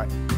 Bye.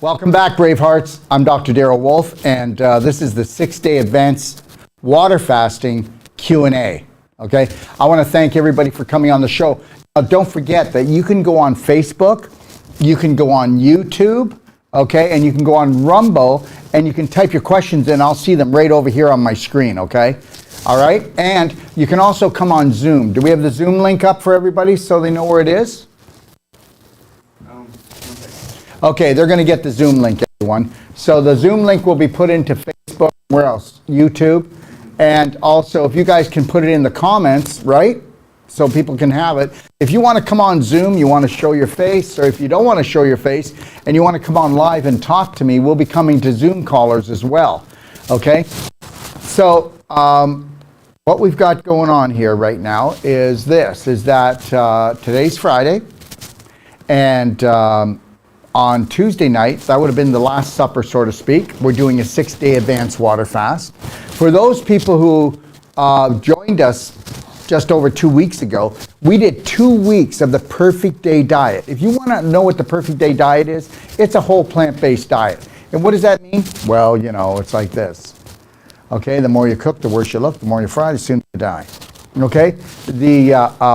Welcome back, Bravehearts. I'm Dr. Darryl Wolf, and this is the 6-day Advanced Waterfasting Q&A. Okay, I want to thank everybody for coming on the show. Now, don't forget that you can go on Facebook, you can go on YouTube, okay, and you can go on Rumble, and you can type your questions in. I'll see them right over here on my screen, okay? All right, and you can also come on Zoom. Do we have the Zoom link up for everybody so they know where it is? Okay, they're going to get the Zoom link, everyone. So the Zoom link will be put into Facebook, where else? YouTube. And also, if you guys can put it in the comments, right? So people can have it. If you want to come on Zoom, you want to show your face, or if you don't want to show your face and you want to come on live and talk to me, we'll be coming to Zoom callers as well. Okay? So what we've got going on here right now is this, is that today's Friday, and on Tuesday night, that would have been the Last Supper, so to speak. We're doing a 6-day advanced water fast. For those people who joined us just over 2 weeks ago, we did 2 weeks of the perfect day diet. If you want to know what the perfect day diet is, it's a whole plant-based diet. And what does that mean? Well, you know, it's like this. Okay, the more you cook, the worse you look. The more you fry, the sooner you die. Okay, the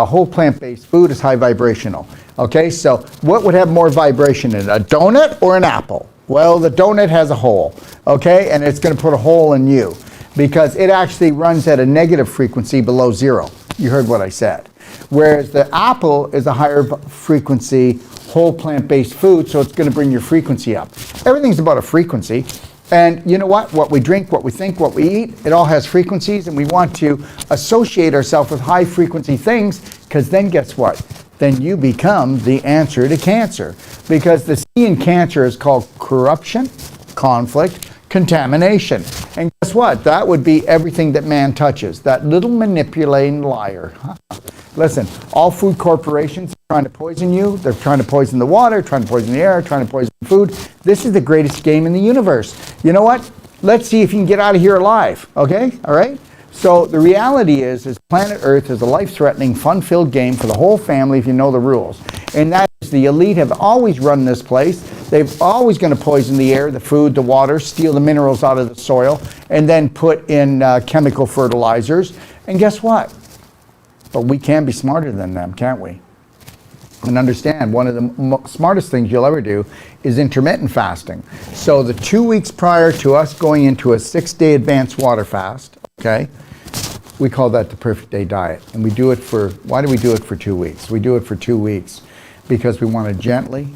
whole plant-based food is high vibrational. Okay, so what would have more vibration in it, a donut or an apple? Well, the donut has a hole, okay, and it's going to put a hole in you because it actually runs at a negative frequency below zero. You heard what I said. Whereas the apple is a higher frequency, whole plant-based food, so it's going to bring your frequency up. Everything's about a frequency. And you know what? What we drink, what we think, what we eat, it all has frequencies, and we want to associate ourselves with high frequency things, because then guess what? Then you become the answer to cancer. Because the C in cancer is called corruption, conflict, contamination. And guess what? That would be everything that man touches. That little manipulating liar. Listen, all food corporations are trying to poison you. They're trying to poison the water, trying to poison the air, trying to poison food. This is the greatest game in the universe. You know what? Let's see if you can get out of here alive. Okay? All right? So the reality is planet Earth is a life-threatening, fun-filled game for the whole family if you know the rules. And that is, the elite have always run this place. They're always going to poison the air, the food, the water, steal the minerals out of the soil, and then put in chemical fertilizers. And guess what? But we can be smarter than them, can't we? And understand, one of the smartest things you'll ever do is intermittent fasting. So the 2 weeks prior to us going into a 6-day advanced water fast, okay, we call that the perfect day diet. And we do it for, why do we do it for 2 weeks? We do it for 2 weeks because we want to gently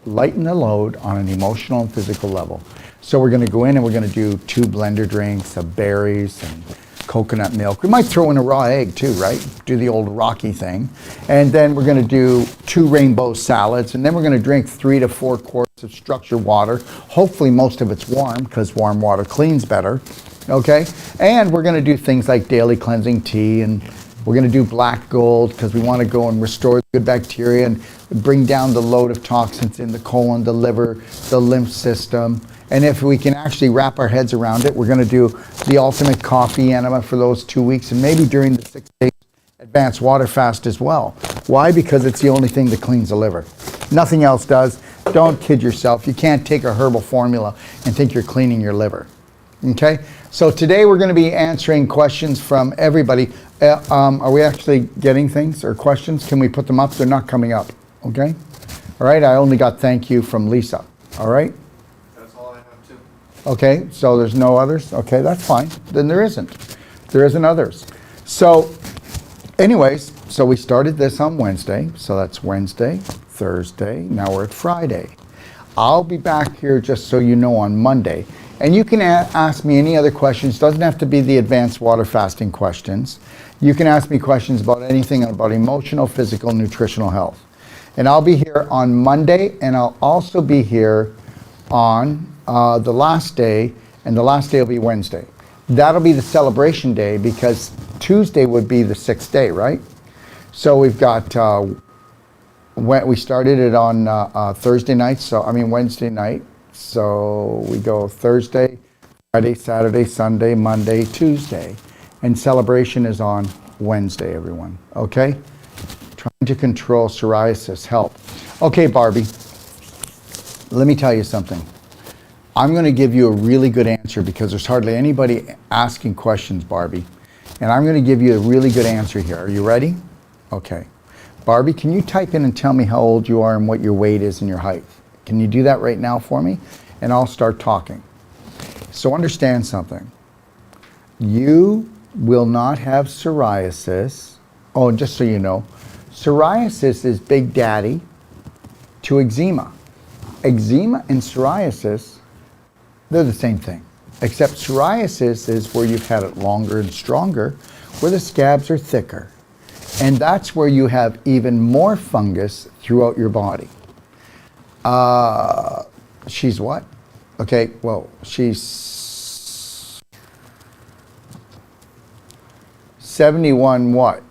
lighten the load on an emotional and physical level. So we're going to go in and we're going to do 2 blender drinks of berries and coconut milk. We might throw in a raw egg too, right? Do the old Rocky thing. And then we're going to do 2 rainbow salads, and then we're going to drink 3 to 4 quarts of structured water. Hopefully most of it's warm, because warm water cleans better. Okay? And we're going to do things like daily cleansing tea, and we're going to do black gold because we want to go and restore the good bacteria and bring down the load of toxins in the colon, the liver, the lymph system. And if we can actually wrap our heads around it, we're going to do the ultimate coffee enema for those 2 weeks, and maybe during the 6-day advanced water fast as well. Why? Because it's the only thing that cleans the liver. Nothing else does. Don't kid yourself. You can't take a herbal formula and think you're cleaning your liver. Okay? So today we're going to be answering questions from everybody. Are we actually getting things or questions? Can we put them up? They're not coming up. Okay? All right? I only got thank you from Lisa. All right? Okay, so there's no others? Okay, that's fine. Then there isn't. There isn't others. So, anyways, so we started this on Wednesday. So that's Wednesday, Thursday. Now we're at Friday. I'll be back here, just so you know, on Monday. And you can ask me any other questions. Doesn't have to be the advanced water fasting questions. You can ask me questions about anything about emotional, physical, nutritional health. And I'll be here on Monday, and I'll also be here on the last day, and the last day will be Wednesday. That'll be the celebration day, because Tuesday would be the 6th day, right? So we've got, we started it on Thursday night, Wednesday night. So we go Thursday, Friday, Saturday, Sunday, Monday, Tuesday. And celebration is on Wednesday, everyone, okay? Trying to control psoriasis, help. Okay, Barbie, let me tell you something. I'm going to give you a really good answer, because there's hardly anybody asking questions, Barbie. And I'm going to give you a really good answer here. Are you ready? Okay. Barbie, can you type in and tell me how old you are and what your weight is and your height? Can you do that right now for me? And I'll start talking. So understand something. You will not have psoriasis. Oh, and just so you know, psoriasis is big daddy to eczema. Eczema and psoriasis, they're the same thing, except psoriasis is where you've had it longer and stronger, where the scabs are thicker. And that's where you have even more fungus throughout your body. She's what? Okay, well, she's 71 what?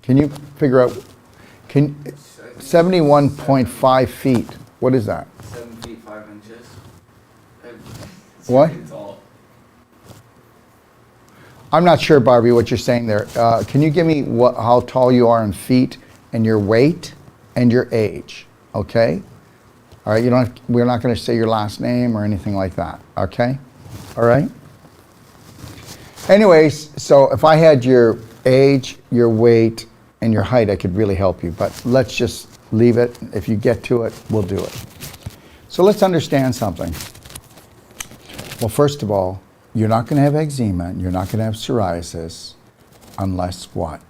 Can you figure out, 71.5 feet. What is that? 7 feet 5 inches. What? I'm not sure, Barbie, what you're saying there. Can you give me how tall you are in feet and your weight and your age? Okay? All right, we're not going to say your last name or anything like that. Okay? All right? Anyways, so if I had your age, your weight, and your height, I could really help you. But let's just leave it. If you get to it, we'll do it. So let's understand something. Well, first of all, you're not going to have eczema and you're not going to have psoriasis unless what?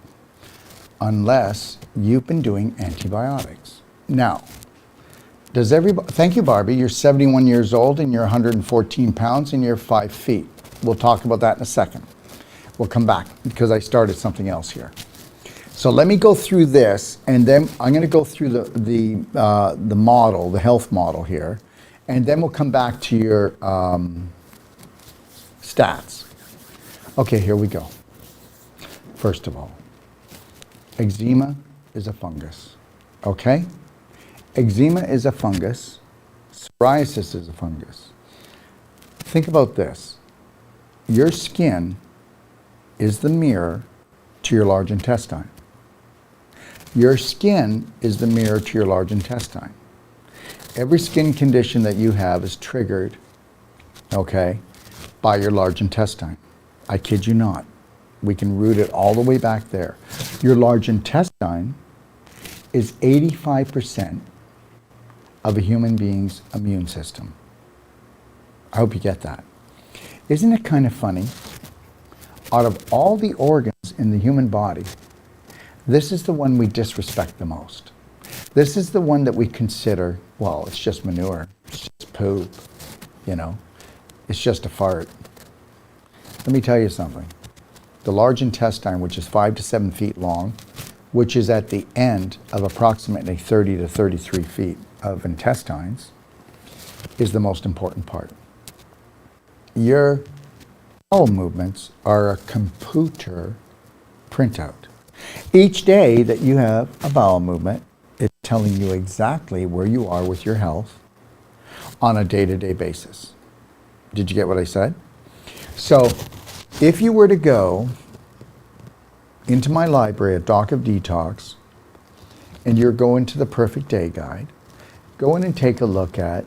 Unless you've been doing antibiotics. Now, does everybody, thank you, Barbie, you're 71 years old and you're 114 pounds and you're 5 feet. We'll talk about that in a second. We'll come back because I started something else here. So let me go through this, and then I'm going to go through the model, the health model here, and then we'll come back to your stats. Okay, here we go. First of all, eczema is a fungus, okay? Eczema is a fungus. Psoriasis is a fungus. Think about this. Your skin is the mirror to your large intestine. Your skin is the mirror to your large intestine. Every skin condition that you have is triggered, okay, by your large intestine. I kid you not. We can root it all the way back there. Your large intestine is 85% of a human being's immune system. I hope you get that. Isn't it kind of funny? Out of all the organs in the human body, this is the one we disrespect the most. This is the one that we consider, well, it's just manure. It's just poop, you know. It's just a fart. Let me tell you something. The large intestine, which is 5 to 7 feet long, which is at the end of approximately 30 to 33 feet of intestines, is the most important part. Your bowel movements are a computer printout. Each day that you have a bowel movement, it's telling you exactly where you are with your health on a day-to-day basis. Did you get what I said? So if you were to go into my library at Doc of Detox and you're going to the Perfect Day Guide, go in and take a look at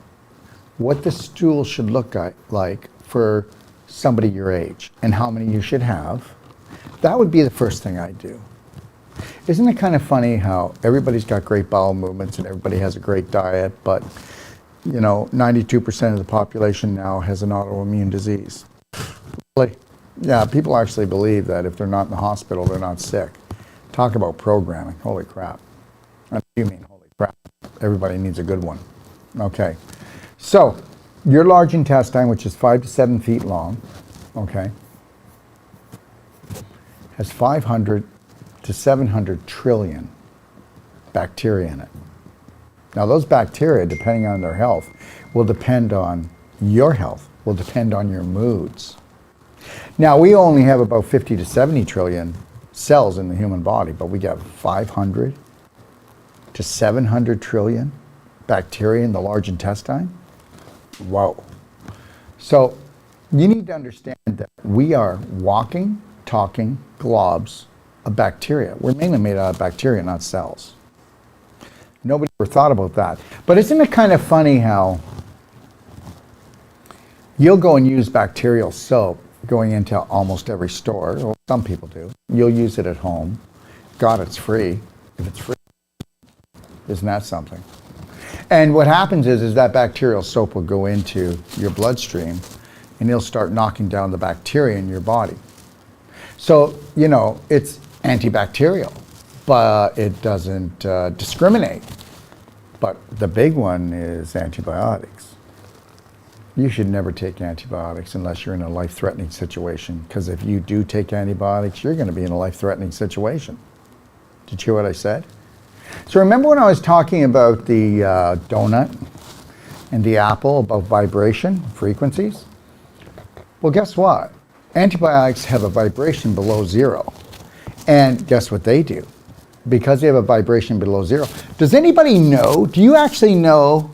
what the stool should look like for somebody your age and how many you should have. That would be the first thing I'd do. Isn't it kind of funny how everybody's got great bowel movements and everybody has a great diet, but you know, 92% of the population now has an autoimmune disease? Really? Yeah, people actually believe that if they're not in the hospital, they're not sick. Talk about programming. Holy crap. What do you mean, holy crap? Everybody needs a good one. Okay. So, your large intestine, which is 5 to 7 feet long, okay, has 500 to 700 trillion bacteria in it. Now, those bacteria, depending on their health, will depend on your health, will depend on your moods. Now, we only have about 50 to 70 trillion cells in the human body, but we got 500 to 700 trillion bacteria in the large intestine. Whoa. So, you need to understand that we are walking, talking globs of bacteria. We're mainly made out of bacteria, not cells. Nobody ever thought about that. But isn't it kind of funny how you'll go and use bacterial soap going into almost every store? Well, some people do. You'll use it at home. God, it's free. If it's free, isn't that something? And what happens is that bacterial soap will go into your bloodstream and it'll start knocking down the bacteria in your body. So, you know, it's antibacterial, but it doesn't discriminate. But the big one is antibiotics. You should never take antibiotics unless you're in a life-threatening situation, because if you do take antibiotics, you're going to be in a life-threatening situation. Did you hear what I said? So remember when I was talking about the donut and the apple, about vibration, frequencies? Well, guess what? Antibiotics have a vibration below 0. And guess what they do? Because they have a vibration below 0. Does anybody know, do you actually know,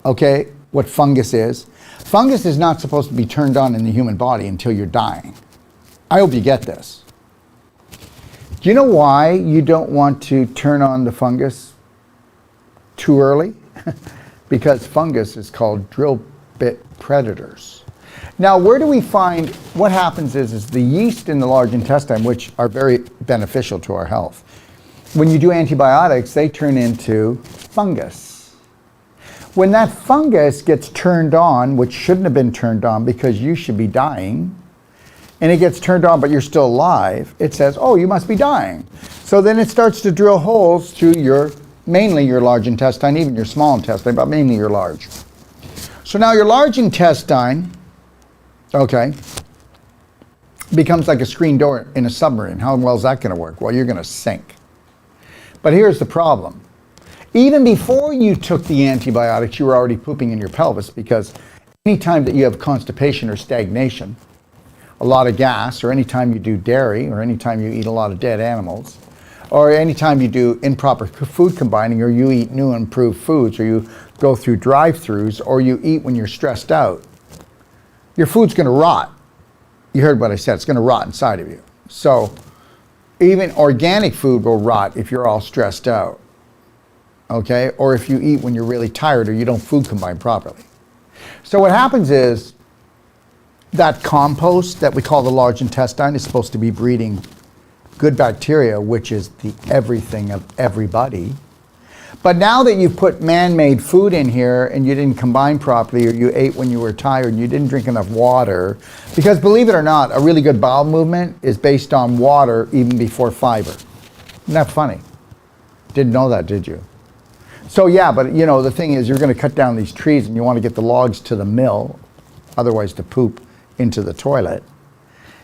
okay, what fungus is? Fungus is not supposed to be turned on in the human body until you're dying. I hope you get this. Do you know why you don't want to turn on the fungus too early? Because fungus is called drill bit predators. Now, where do we find, what happens is the yeast in the large intestine, which are very beneficial to our health. When you do antibiotics, they turn into fungus. When that fungus gets turned on, which shouldn't have been turned on because you should be dying, and it gets turned on but you're still alive, it says, oh, you must be dying. So then it starts to drill holes through your, mainly your large intestine, even your small intestine, but mainly your large. So now your large intestine, okay, becomes like a screen door in a submarine. How well is that going to work? Well, you're going to sink. But here's the problem. Even before you took the antibiotics, you were already pooping in your pelvis, because anytime that you have constipation or stagnation, a lot of gas, or anytime you do dairy, or anytime you eat a lot of dead animals, or anytime you do improper food combining, or you eat new improved foods, or you go through drive-thrus, or you eat when you're stressed out, your food's going to rot. You heard what I said. It's going to rot inside of you. So even organic food will rot if you're all stressed out. Okay? Or if you eat when you're really tired or you don't food combine properly. So what happens is that compost that we call the large intestine is supposed to be breeding good bacteria, which is the everything of everybody. But now that you've put man-made food in here and you didn't combine properly, or you ate when you were tired and you didn't drink enough water, because believe it or not, a really good bowel movement is based on water even before fiber. Isn't that funny? Didn't know that, did you? So yeah, but you know, the thing is you're going to cut down these trees and you want to get the logs to the mill, otherwise to poop into the toilet.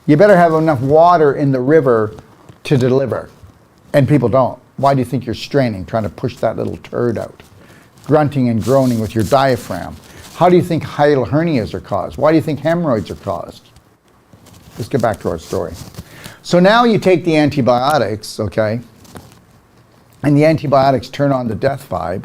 You better have enough water in the river to deliver. And people don't. Why do you think you're straining, trying to push that little turd out? Grunting and groaning with your diaphragm. How do you think hiatal hernias are caused? Why do you think hemorrhoids are caused? Let's get back to our story. So now you take the antibiotics, okay, and the antibiotics turn on the death vibe,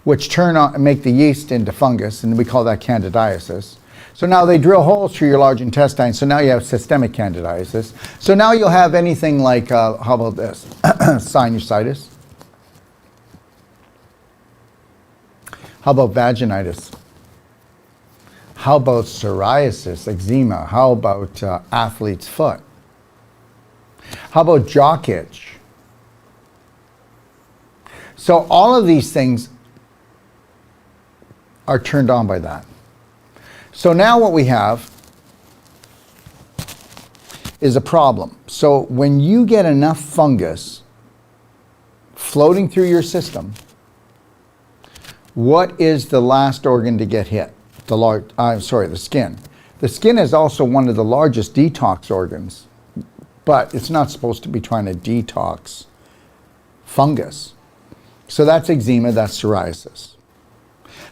which turn on and make the yeast into fungus, and we call that candidiasis. So now they drill holes through your large intestine, so now you have systemic candidiasis. So now you'll have anything like, how about this, sinusitis. How about vaginitis? How about psoriasis, eczema? How about athlete's foot? How about jock itch? So all of these things are turned on by that. So now what we have is a problem. So when you get enough fungus floating through your system, what is the last organ to get hit? The skin. The skin is also one of the largest detox organs, but it's not supposed to be trying to detox fungus. So that's eczema, that's psoriasis.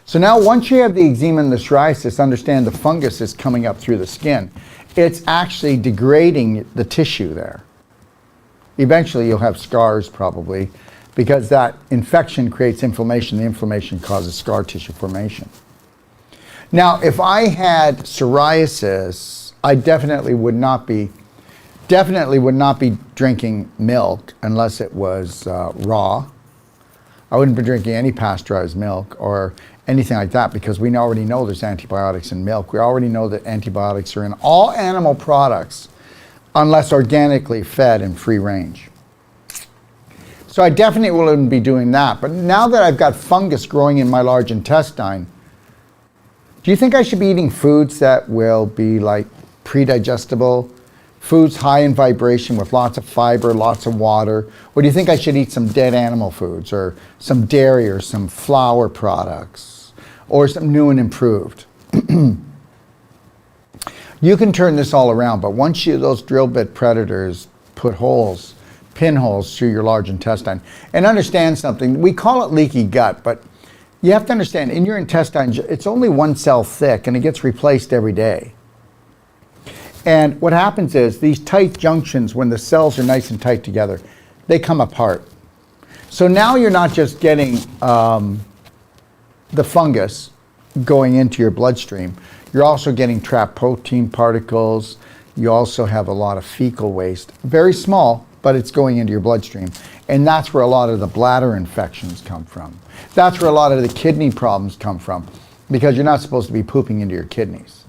So now once you have the eczema and the psoriasis, understand the fungus is coming up through the skin. It's actually degrading the tissue there. Eventually you'll have scars probably, because that infection creates inflammation. The inflammation causes scar tissue formation. Now, if I had psoriasis, I definitely would not be drinking milk unless it was raw. I wouldn't be drinking any pasteurized milk or anything like that, because we already know there's antibiotics in milk. We already know that antibiotics are in all animal products unless organically fed and free range. So I definitely wouldn't be doing that. But now that I've got fungus growing in my large intestine, do you think I should be eating foods that will be like pre-digestible, foods high in vibration with lots of fiber, lots of water? Or do you think I should eat some dead animal foods or some dairy or some flour products or some new and improved? You can turn this all around, but once those drill bit predators put pinholes through your large intestine, and understand something, we call it leaky gut, but you have to understand, in your intestine, it's only one cell thick and it gets replaced every day. And what happens is these tight junctions, when the cells are nice and tight together, they come apart. So now you're not just getting the fungus going into your bloodstream, you're also getting trapped protein particles. You also have a lot of fecal waste, very small, but it's going into your bloodstream. And that's where a lot of the bladder infections come from. That's where a lot of the kidney problems come from, because you're not supposed to be pooping into your kidneys.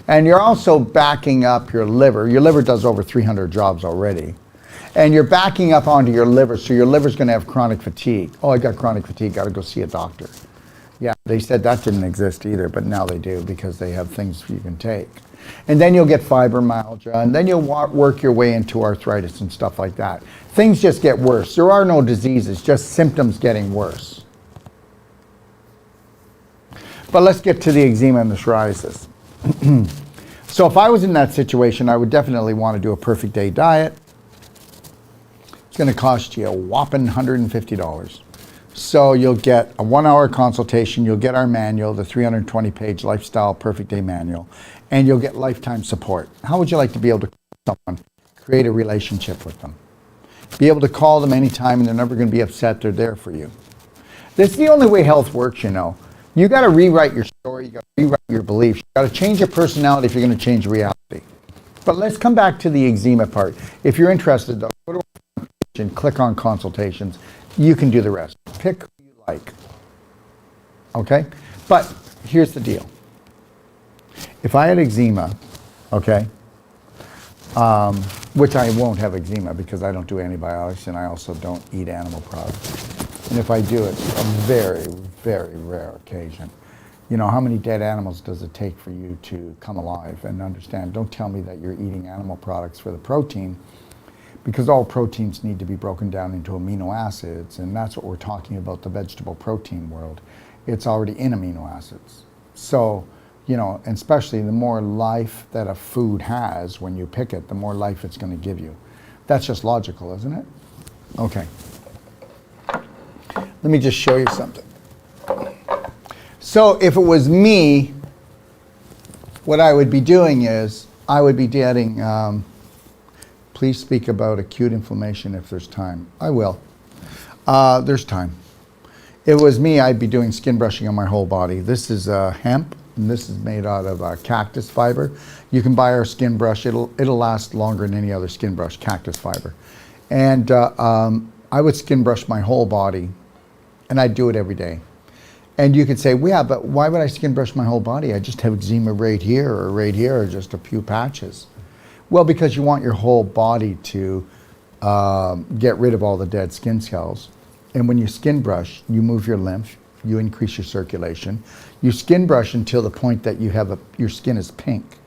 And you're also backing up your liver. Your liver does over 300 jobs already. And you're backing up onto your liver, so your liver's going to have chronic fatigue. Oh, I got chronic fatigue, got to go see a doctor. Yeah, they said that didn't exist either, but now they do, because they have things you can take. And then you'll get fibromyalgia, and then you'll work your way into arthritis and stuff like that. Things just get worse. There are no diseases, just symptoms getting worse. But let's get to the eczema and the psoriasis. So if I was in that situation, I would definitely want to do a perfect day diet. It's going to cost you a whopping $150. So you'll get a 1-hour consultation, you'll get our manual, the 320-page Lifestyle Perfect Day Manual, and you'll get lifetime support. How would you like to be able to call someone, create a relationship with them? Be able to call them anytime and they're never going to be upset, they're there for you. This is the only way health works, you know. You got to rewrite your story, you got to rewrite your beliefs, you got to change your personality if you're going to change reality. But let's come back to the eczema part. If you're interested, though, go to our page and click on consultations. You can do the rest. Pick who you like. Okay? But here's the deal. If I had eczema, okay, which I won't have eczema because I don't do antibiotics and I also don't eat animal products. And if I do, it's a very, very rare occasion. You know, how many dead animals does it take for you to come alive and understand? Don't tell me that you're eating animal products for the protein, because all proteins need to be broken down into amino acids, and that's what we're talking about, the vegetable protein world. It's already in amino acids. So, you know, and especially the more life that a food has when you pick it, the more life it's going to give you. That's just logical, isn't it? Okay. Let me just show you something. So if it was me, what I would be doing is, I would be getting, please speak about acute inflammation if there's time. I will. There's time. If it was me, I'd be doing skin brushing on my whole body. This is hemp, and this is made out of cactus fiber. You can buy our skin brush. It'll last longer than any other skin brush, cactus fiber. And I would skin brush my whole body, and I'd do it every day. And you could say, well, yeah, but why would I skin brush my whole body? I just have eczema right here, or just a few patches. Well, because you want your whole body to get rid of all the dead skin cells. And when you skin brush, you move your lymph, you increase your circulation. You skin brush until the point that you have your skin is pink.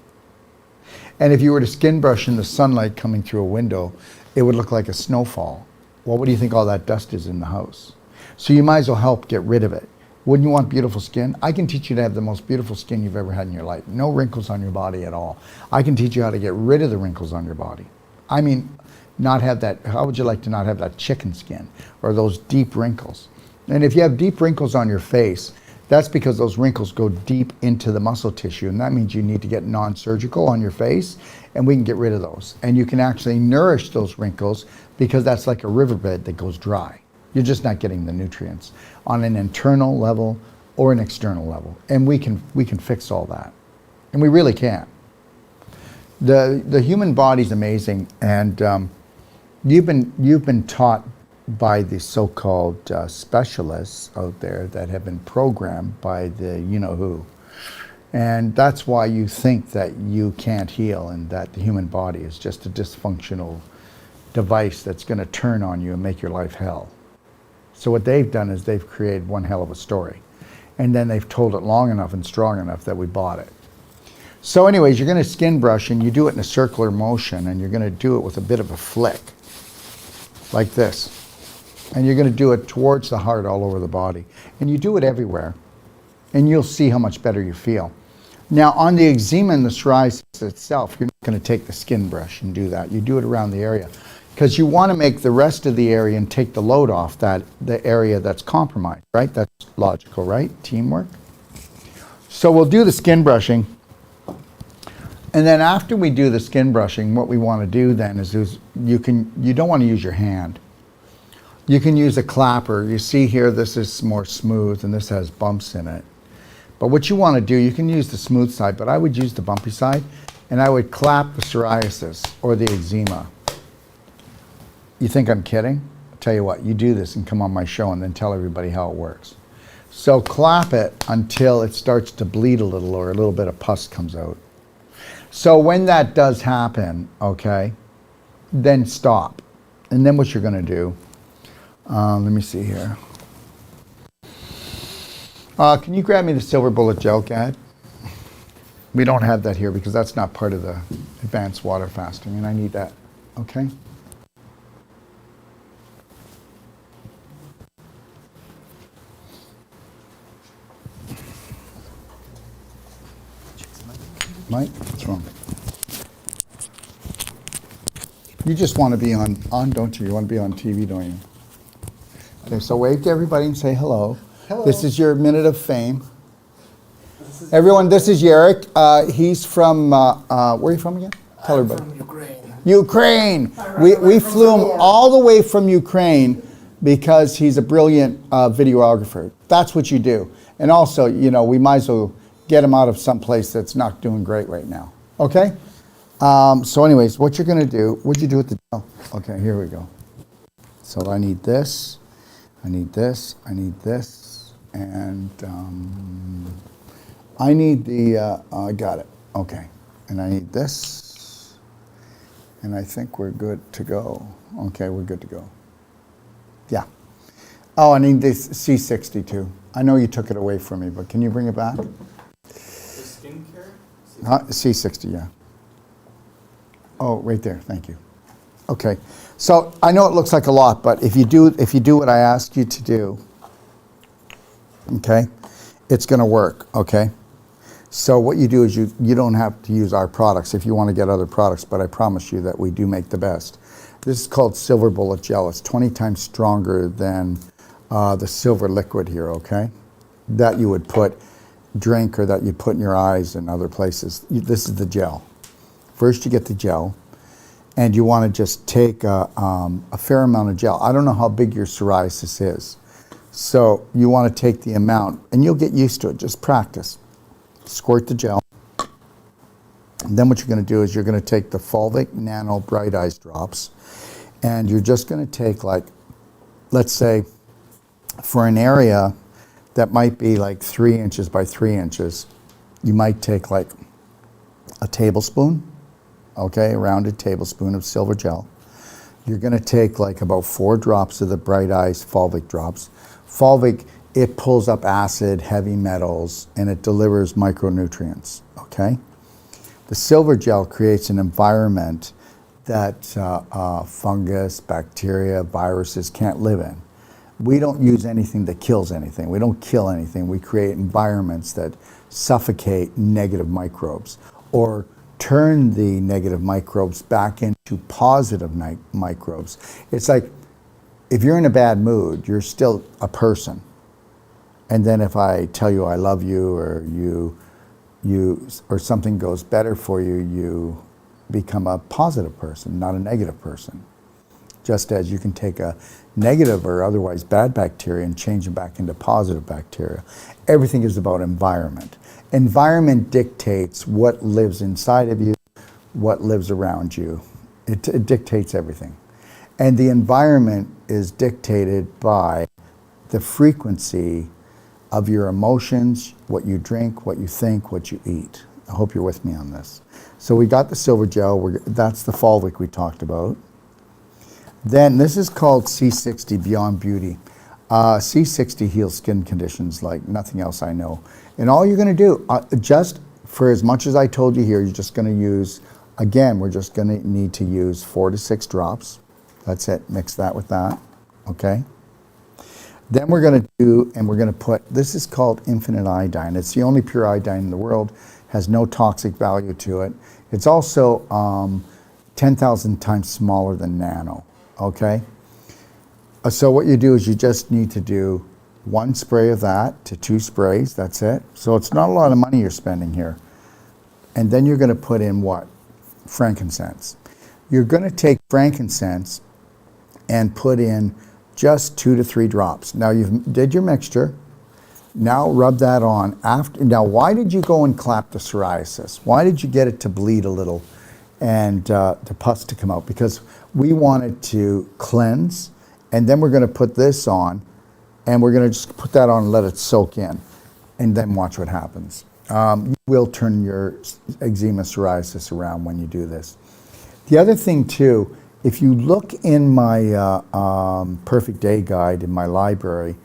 And if you were to skin brush in the sunlight coming through a window, it would look like a snowfall. Well, what do you think all that dust is in the house? So you might as well help get rid of it. Wouldn't you want beautiful skin? I can teach you to have the most beautiful skin you've ever had in your life. No wrinkles on your body at all. I can teach you how to get rid of the wrinkles on your body. I mean, not have that, how would you like to not have that chicken skin or those deep wrinkles? And if you have deep wrinkles on your face, that's because those wrinkles go deep into the muscle tissue, and that means you need to get non-surgical on your face, and we can get rid of those. And you can actually nourish those wrinkles because that's like a riverbed that goes dry. You're just not getting the nutrients on an internal level or an external level. And we can fix all that. And we really can. The human body's amazing, and you've been taught by the so-called specialists out there that have been programmed by the you-know-who. And that's why you think that you can't heal and that the human body is just a dysfunctional device that's going to turn on you and make your life hell. So what they've done is they've created one hell of a story. And then they've told it long enough and strong enough that we bought it. So anyways, you're going to skin brush, and you do it in a circular motion, and you're going to do it with a bit of a flick, like this. And you're going to do it towards the heart all over the body. And you do it everywhere. And you'll see how much better you feel. Now, on the eczema and the psoriasis itself, you're not going to take the skin brush and do that. You do it around the area. Because you want to make the rest of the area and take the load off the area that's compromised, right? That's logical, right? Teamwork. So we'll do the skin brushing. And then after we do the skin brushing, what we want to do then is you don't want to use your hand. You can use a clapper. You see here, this is more smooth and this has bumps in it. But what you want to do, you can use the smooth side, but I would use the bumpy side, and I would clap the psoriasis or the eczema. You think I'm kidding? I'll tell you what, you do this and come on my show and then tell everybody how it works. So clap it until it starts to bleed a little or a little bit of pus comes out. So when that does happen, okay, then stop. And then what you're going to do, let me see here. Can you grab me the silver bullet gel, Gad? We don't have that here because that's not part of the advanced water fasting, and I need that, okay? Mike, what's wrong? You just want to be on, don't you? You want to be on TV, don't you? Okay, so wave to everybody and say hello. Hello. This is your minute of fame. Everyone, this is Yarrick. He's from, where are you from again? Tell everybody. From Ukraine. Ukraine. We flew him all the way from Ukraine because he's a brilliant videographer. That's what you do. And also, you know, we might as well get him out of some place that's not doing great right now. Okay? So anyways, what you're going to do, what'd you do with the gel? Okay, here we go. So I need this, I need this, I need this, and I need the, I got it. Okay. And I need this, and I think we're good to go. Okay, we're good to go. Yeah. Oh, I need this C62. I know you took it away from me, but can you bring it back? Skincare? C60, yeah. Oh, right there, thank you. Okay. So I know it looks like a lot, but if you do what I ask you to do, okay, it's going to work, okay? So what you do is you don't have to use our products if you want to get other products, but I promise you that we do make the best. This is called Silver Bullet Gel. It's 20 times stronger than the silver liquid here, okay? That you would drink or that you put in your eyes and other places. This is the gel. First you get the gel, and you want to just take a fair amount of gel. I don't know how big your psoriasis is. So you want to take the amount, and you'll get used to it. Just practice. Squirt the gel. And then what you're going to do is you're going to take the Fulvic Nano Bright Eyes drops, and you're just going to take, like, let's say, for an area that might be like 3 inches by 3 inches, you might take like a tablespoon, okay, a rounded tablespoon of silver gel. You're going to take like about 4 drops of the Bright Eyes Fulvic drops. Fulvic, it pulls up acid, heavy metals, and it delivers micronutrients, okay? The silver gel creates an environment that fungus, bacteria, viruses can't live in. We don't use anything that kills anything. We don't kill anything. We create environments that suffocate negative microbes or turn the negative microbes back into positive microbes. It's like if you're in a bad mood, you're still a person. And then if I tell you I love you, or something goes better for you, you become a positive person, not a negative person. Just as you can take a negative or otherwise bad bacteria and change them back into positive bacteria. Everything is about environment. Environment dictates what lives inside of you, what lives around you. It dictates everything. And the environment is dictated by the frequency of your emotions, what you drink, what you think, what you eat. I hope you're with me on this. So we got the silver gel, that's the Fulvic we talked about. Then this is called C60 Beyond Beauty. C60 heals skin conditions like nothing else I know. And all you're gonna do, just for as much as I told you here, you're just gonna use, again, we're just gonna need to use 4 to 6 drops. That's it, mix that with that, okay? Then we're going to do, and we're going to put, this is called infinite iodine. It's the only pure iodine in the world, has no toxic value to it. It's also 10,000 times smaller than nano, okay? So what you do is you just need to do 1 spray of that to 2 sprays, that's it. So it's not a lot of money you're spending here. And then you're going to put in what? Frankincense. You're going to take frankincense and put in just 2 to 3 drops. Now you've did your mixture. Now rub that on. Now why did you go and clap the psoriasis? Why did you get it to bleed a little and the pus to come out? Because we wanted to cleanse, and then we're going to put this on, and we're going to just put that on and let it soak in, and then watch what happens. You will turn your eczema psoriasis around when you do this. The other thing too, if you look in my Perfect Day Guide in my library,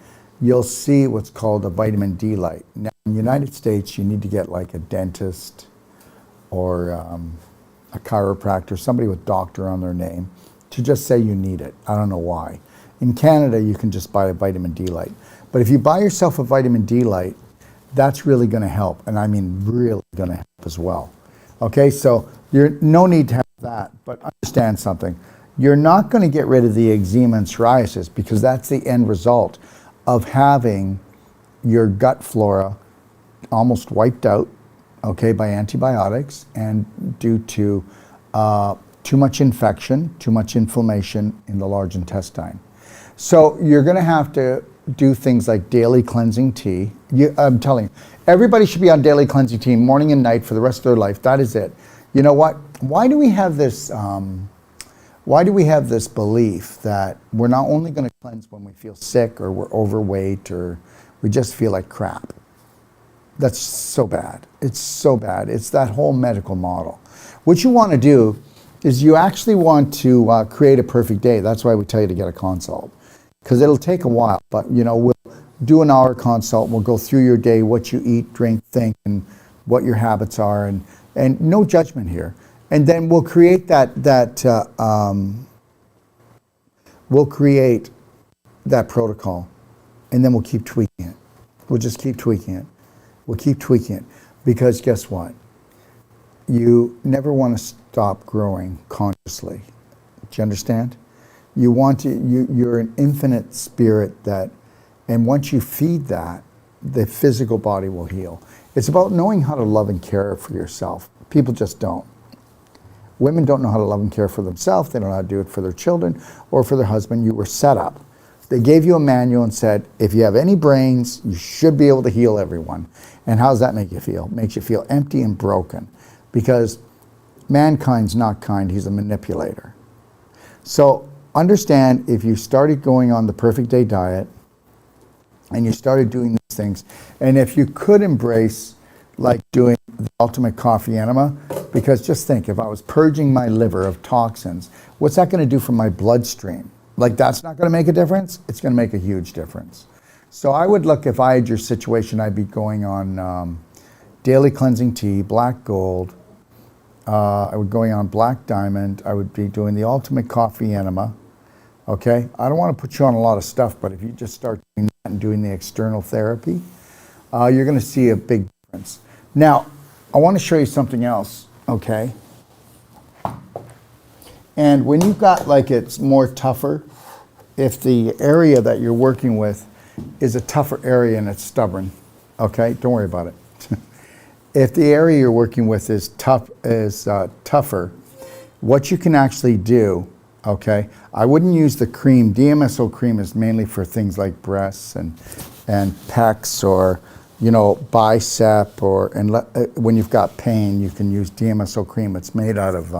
you'll see what's called a vitamin D light. Now, in the United States, you need to get like a dentist or a chiropractor, somebody with doctor on their name, to just say you need it. I don't know why. In Canada, you can just buy a vitamin D light. But if you buy yourself a vitamin D light, that's really going to help, and I mean really going to help as well. Okay, so there's no need to have that, but understand something. You're not going to get rid of the eczema and psoriasis because that's the end result of having your gut flora almost wiped out, okay, by antibiotics and due to too much infection, too much inflammation in the large intestine. So you're going to have to do things like daily cleansing tea. I'm telling you, everybody should be on daily cleansing tea morning and night for the rest of their life. That is it. You know what? Why do we have this? Why do we have this belief that we're not only going to cleanse when we feel sick or we're overweight or we just feel like crap? That's so bad. It's so bad. It's that whole medical model. What you want to do is you actually want to create a perfect day. That's why we tell you to get a consult, because it'll take a while. But you know, we'll do an hour consult. We'll go through your day, what you eat, drink, think, and what your habits are, and no judgment here. And then we'll create that we'll create that protocol, and then we'll keep tweaking it. We'll just keep tweaking it. We'll keep tweaking it, because guess what? You never want to stop growing consciously. Do you understand? You want to, you're an infinite spirit that, and once you feed that, the physical body will heal. It's about knowing how to love and care for yourself. People just don't. Women don't know how to love and care for themselves. They don't know how to do it for their children or for their husband. You were set up. They gave you a manual and said, if you have any brains, you should be able to heal everyone. And how does that make you feel? It makes you feel empty and broken, because mankind's not kind. He's a manipulator. So understand, if you started going on the Perfect Day diet and you started doing these things, and if you could embrace like doing the ultimate coffee enema, because just think, if I was purging my liver of toxins, what's that going to do for my bloodstream? Like, that's not going to make a difference? It's going to make a huge difference. So I would look, if I had your situation, I'd be going on daily cleansing tea, black gold. I would going on black diamond. I would be doing the ultimate coffee enema. Okay? I don't want to put you on a lot of stuff, but if you just start doing that and doing the external therapy, you're going to see a big difference. Now, I want to show you something else, okay? And when you've got, like, it's more tougher, if the area that you're working with is a tougher area and it's stubborn, okay? Don't worry about it. If the area you're working with is tougher, what you can actually do, okay? I wouldn't use the cream. Dmso cream is mainly for things like breasts and pecs, or, you know, bicep, or when you've got pain, you can use Dmso cream. It's made out of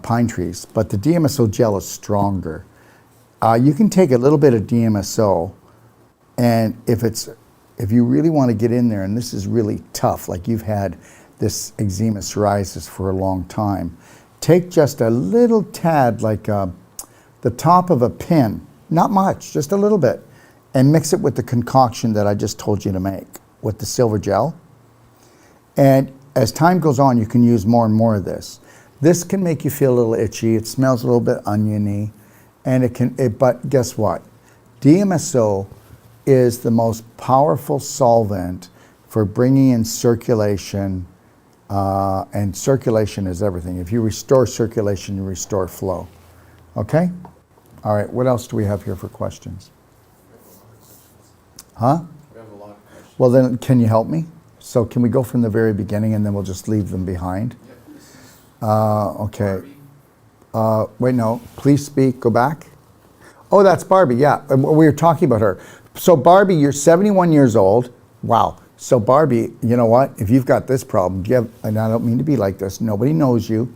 pine trees, but the Dmso gel is stronger. You can take a little bit of Dmso, and if you really want to get in there, and this is really tough, like you've had this eczema psoriasis for a long time, take just a little tad, like the top of a pin, not much, just a little bit, and mix it with the concoction that I just told you to make with the silver gel. And as time goes on, you can use more and more of this. This can make you feel a little itchy. It smells a little bit oniony, and but guess what? Dmso is the most powerful solvent for bringing in circulation, and circulation is everything. If you restore circulation, you restore flow. Okay? All right, what else do we have here for questions? Huh? We have a lot of questions. Well, then, can you help me? So can we go from the very beginning, and then we'll just leave them behind? Okay. Wait, no. Please speak. Go back. Oh, that's Barbie. Yeah, we were talking about her. So Barbie, you're 71 years old. Wow. So Barbie, you know what? If you've got this problem, do you have, and I don't mean to be like this, nobody knows you.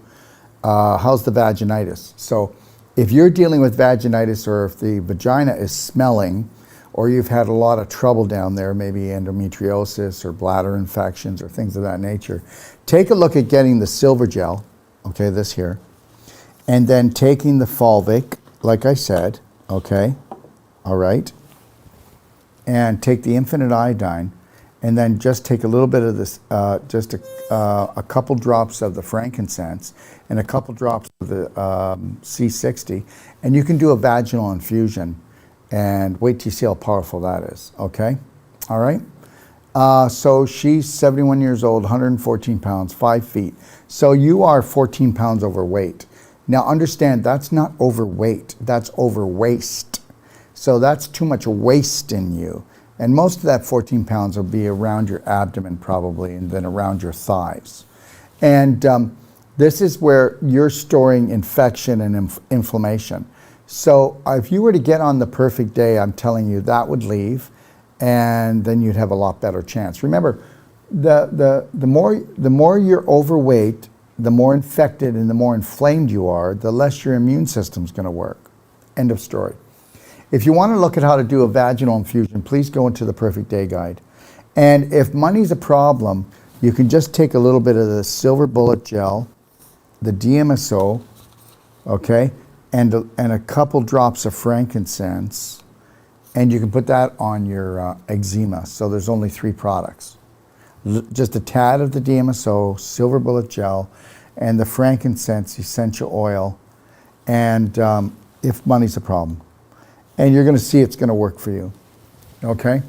How's the vaginitis? So if you're dealing with vaginitis, or if the vagina is smelling, or you've had a lot of trouble down there, maybe endometriosis or bladder infections or things of that nature, take a look at getting the silver gel, okay, this here, and then taking the fulvic, like I said, okay, all right, and take the infinite iodine, and then just take a little bit of this, just a couple drops of the frankincense and a couple drops of the C60, and you can do a vaginal infusion, and wait till you see how powerful that is, okay? All right? So she's 71 years old, 114 pounds, 5 feet. So you are 14 pounds overweight. Now understand, that's not overweight, that's overwaste. So that's too much waste in you. And most of that 14 pounds will be around your abdomen probably, and then around your thighs. And this is where you're storing infection and inflammation. So if you were to get on the Perfect Day, I'm telling you, that would leave, and then you'd have a lot better chance. Remember, the more you're overweight, the more infected and the more inflamed you are, the less your immune system's going to work. End of story. If you want to look at how to do a vaginal infusion, please go into the Perfect Day guide. And if money's a problem, you can just take a little bit of the silver bullet gel, the Dmso, okay, and a couple drops of frankincense, and you can put that on your eczema. So there's only 3 products. Just a tad of the Dmso, silver bullet gel, and the frankincense essential oil. And if money's a problem. And you're going to see it's going to work for you. Okay?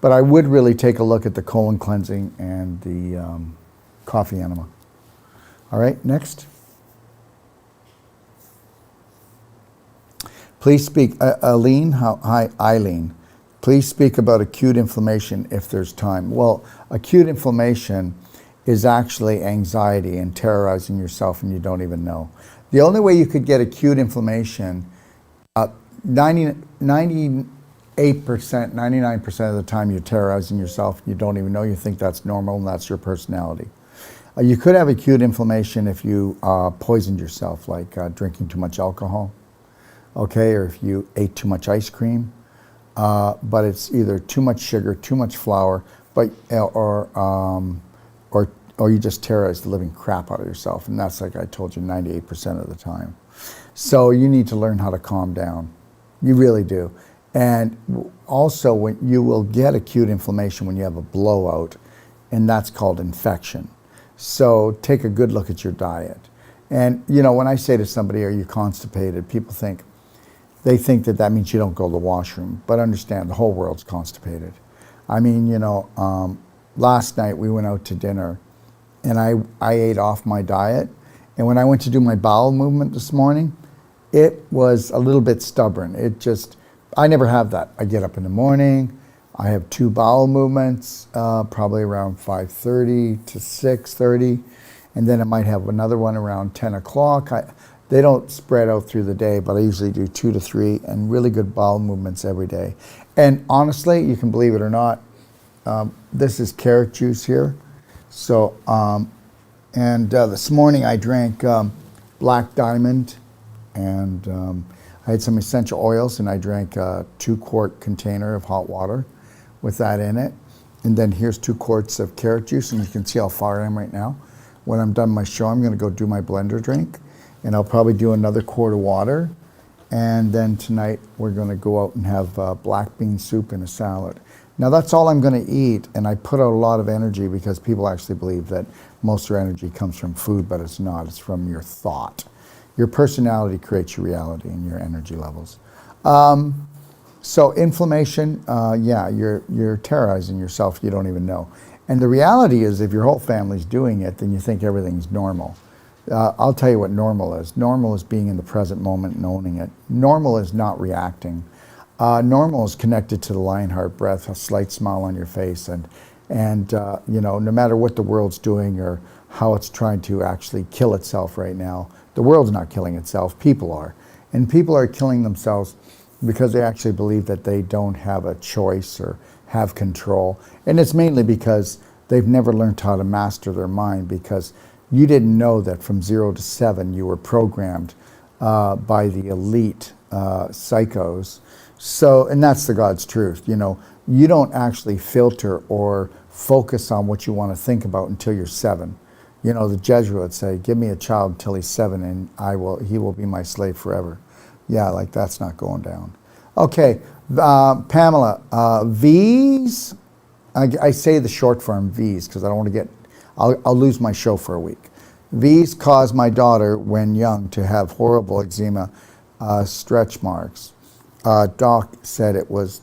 But I would really take a look at the colon cleansing and the coffee enema. All right, next. Please speak, Eileen, hi, Eileen. Please speak about acute inflammation if there's time. Well, acute inflammation is actually anxiety and terrorizing yourself and you don't even know. The only way you could get acute inflammation, 98%, 99% of the time you're terrorizing yourself, you don't even know, you think that's normal and that's your personality. You could have acute inflammation if you poisoned yourself, like drinking too much alcohol, okay, or if you ate too much ice cream, but it's either too much sugar, too much flour, but or you just terrorize the living crap out of yourself, and that's, like I told you, 98% of the time. So you need to learn how to calm down. You really do. And also, when you will get acute inflammation when you have a blowout, and that's called infection. So take a good look at your diet. And you know, when I say to somebody, are you constipated? People think, they think that that means you don't go to the washroom. But understand, the whole world's constipated. I mean, you know, last night we went out to dinner and I ate off my diet. And when I went to do my bowel movement this morning, it was a little bit stubborn. It just, I never have that. I get up in the morning, I have 2 bowel movements, probably around 5:30 to 6:30, and then I might have another one around 10 o'clock. They don't spread out through the day, but I usually do 2 to 3 and really good bowel movements every day. And honestly, you can believe it or not, this is carrot juice here. So, this morning I drank Black Diamond, and I had some essential oils, and I drank a 2-quart container of hot water with that in it. And then here's 2 quarts of carrot juice, and you can see how far I am right now. When I'm done my show, I'm gonna go do my blender drink, and I'll probably do another quart of water. And then tonight we're gonna go out and have black bean soup and a salad. Now that's all I'm gonna eat, and I put out a lot of energy because people actually believe that most of your energy comes from food, but it's not, it's from your thought. Your personality creates your reality and your energy levels. So inflammation, yeah, you're terrorizing yourself, you don't even know. And the reality is, if your whole family's doing it, then you think everything's normal. I'll tell you what normal is. Normal is being in the present moment and owning it. Normal is not reacting. Normal is connected to the lion heart breath, a slight smile on your face, and you know, no matter what the world's doing or how it's trying to actually kill itself right now, the world's not killing itself, people are. And people are killing themselves because they actually believe that they don't have a choice or have control. And it's mainly because they've never learned how to master their mind, because you didn't know that from 0 to 7 you were programmed by the elite psychos. So, and that's the God's truth, you know, you don't actually filter or focus on what you want to think about until you're 7. You know, the Jesuits say, give me a child until he's 7 and he will be my slave forever. Yeah, like that's not going down. Okay, Pamela, V's, I say the short form V's because I don't want to get, I'll lose my show for a week. V's caused my daughter when young to have horrible eczema, stretch marks. Doc said it was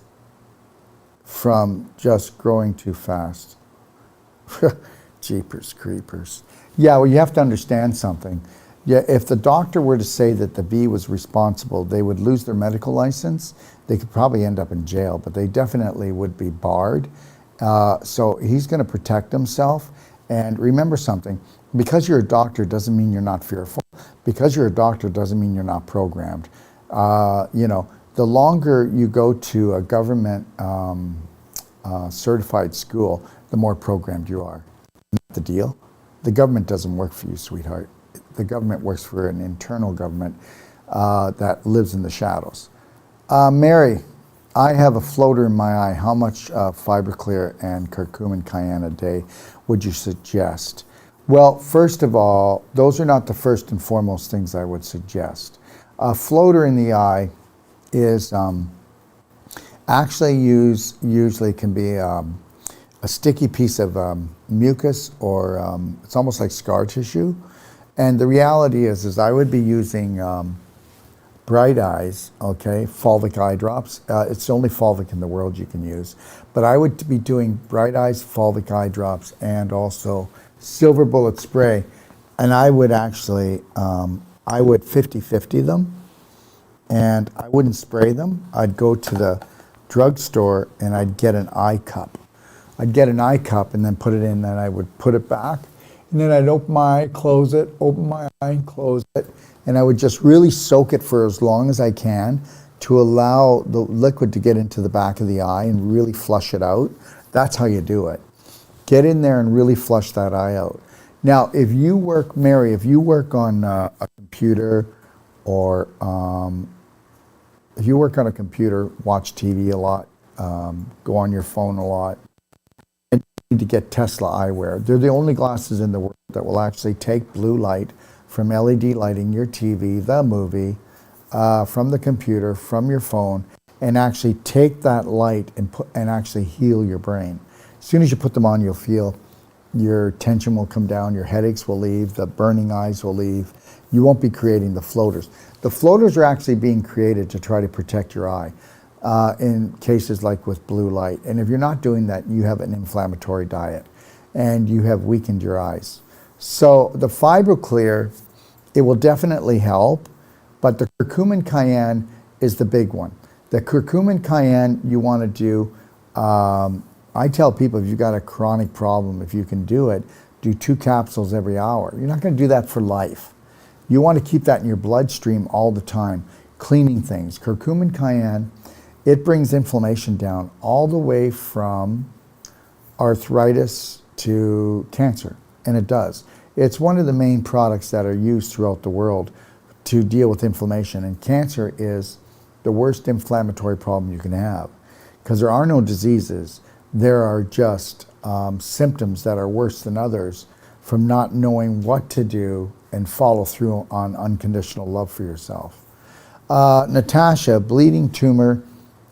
from just growing too fast. Jeepers creepers. Yeah, well, you have to understand something. Yeah, if the doctor were to say that the V was responsible, they would lose their medical license. They could probably end up in jail, but they definitely would be barred. So he's going to protect himself. And remember something, because you're a doctor doesn't mean you're not fearful. Because you're a doctor doesn't mean you're not programmed. You know, the longer you go to a government certified school, the more programmed you are. The deal? The government doesn't work for you, sweetheart. The government works for an internal government that lives in the shadows. Mary, I have a floater in my eye. How much FiberClear and curcumin cayenne a day would you suggest? Well, first of all, those are not the first and foremost things I would suggest. A floater in the eye is actually usually can be a sticky piece of mucus, or it's almost like scar tissue. And the reality is I would be using Bright Eyes, okay, fulvic eye drops. It's the only fulvic in the world you can use. But I would be doing Bright Eyes fulvic eye drops and also Silver Bullet spray. And I would actually, I would 50-50 them, and I wouldn't spray them. I'd go to the drugstore and I'd get an eye cup. I'd get an eye cup and then put it in, and I would put it back. And then I'd open my eye, close it, open my eye, close it. And I would just really soak it for as long as I can to allow the liquid to get into the back of the eye and really flush it out. That's how you do it. Get in there and really flush that eye out. Now, if you work, Mary, if you work on a computer, or if you work on a computer, watch TV a lot, go on your phone a lot, and you need to get Tesla eyewear. They're the only glasses in the world that will actually take blue light from LED lighting, your TV, the movie, from the computer, from your phone, and actually take that light and actually heal your brain. As soon as you put them on, you'll feel your tension will come down, your headaches will leave, the burning eyes will leave. You won't be creating the floaters. The floaters are actually being created to try to protect your eye in cases like with blue light. And if you're not doing that, you have an inflammatory diet and you have weakened your eyes. So the FibroClear, it will definitely help, but the curcumin cayenne is the big one. The curcumin cayenne you want to do, I tell people if you've got a chronic problem, if you can do it, do 2 capsules every hour. You're not going to do that for life. You want to keep that in your bloodstream all the time, cleaning things. Curcumin cayenne, it brings inflammation down all the way from arthritis to cancer, and it does. It's one of the main products that are used throughout the world to deal with inflammation, and cancer is the worst inflammatory problem you can have, because there are no diseases. There are just symptoms that are worse than others from not knowing what to do and follow through on unconditional love for yourself. Natasha, bleeding tumor.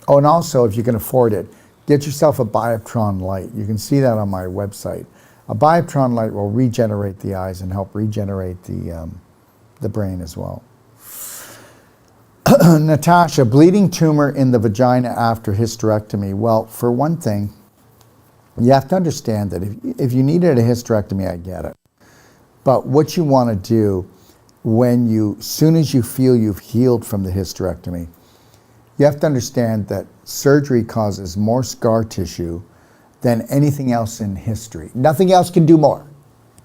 Oh, and also, if you can afford it, get yourself a Bioptron light. You can see that on my website. A Bioptron light will regenerate the eyes and help regenerate the brain as well. Natasha, bleeding tumor in the vagina after hysterectomy. Well, for one thing, you have to understand that if you needed a hysterectomy, I get it. But what you want to do soon as you feel you've healed from the hysterectomy, you have to understand that surgery causes more scar tissue than anything else in history. Nothing else can do more.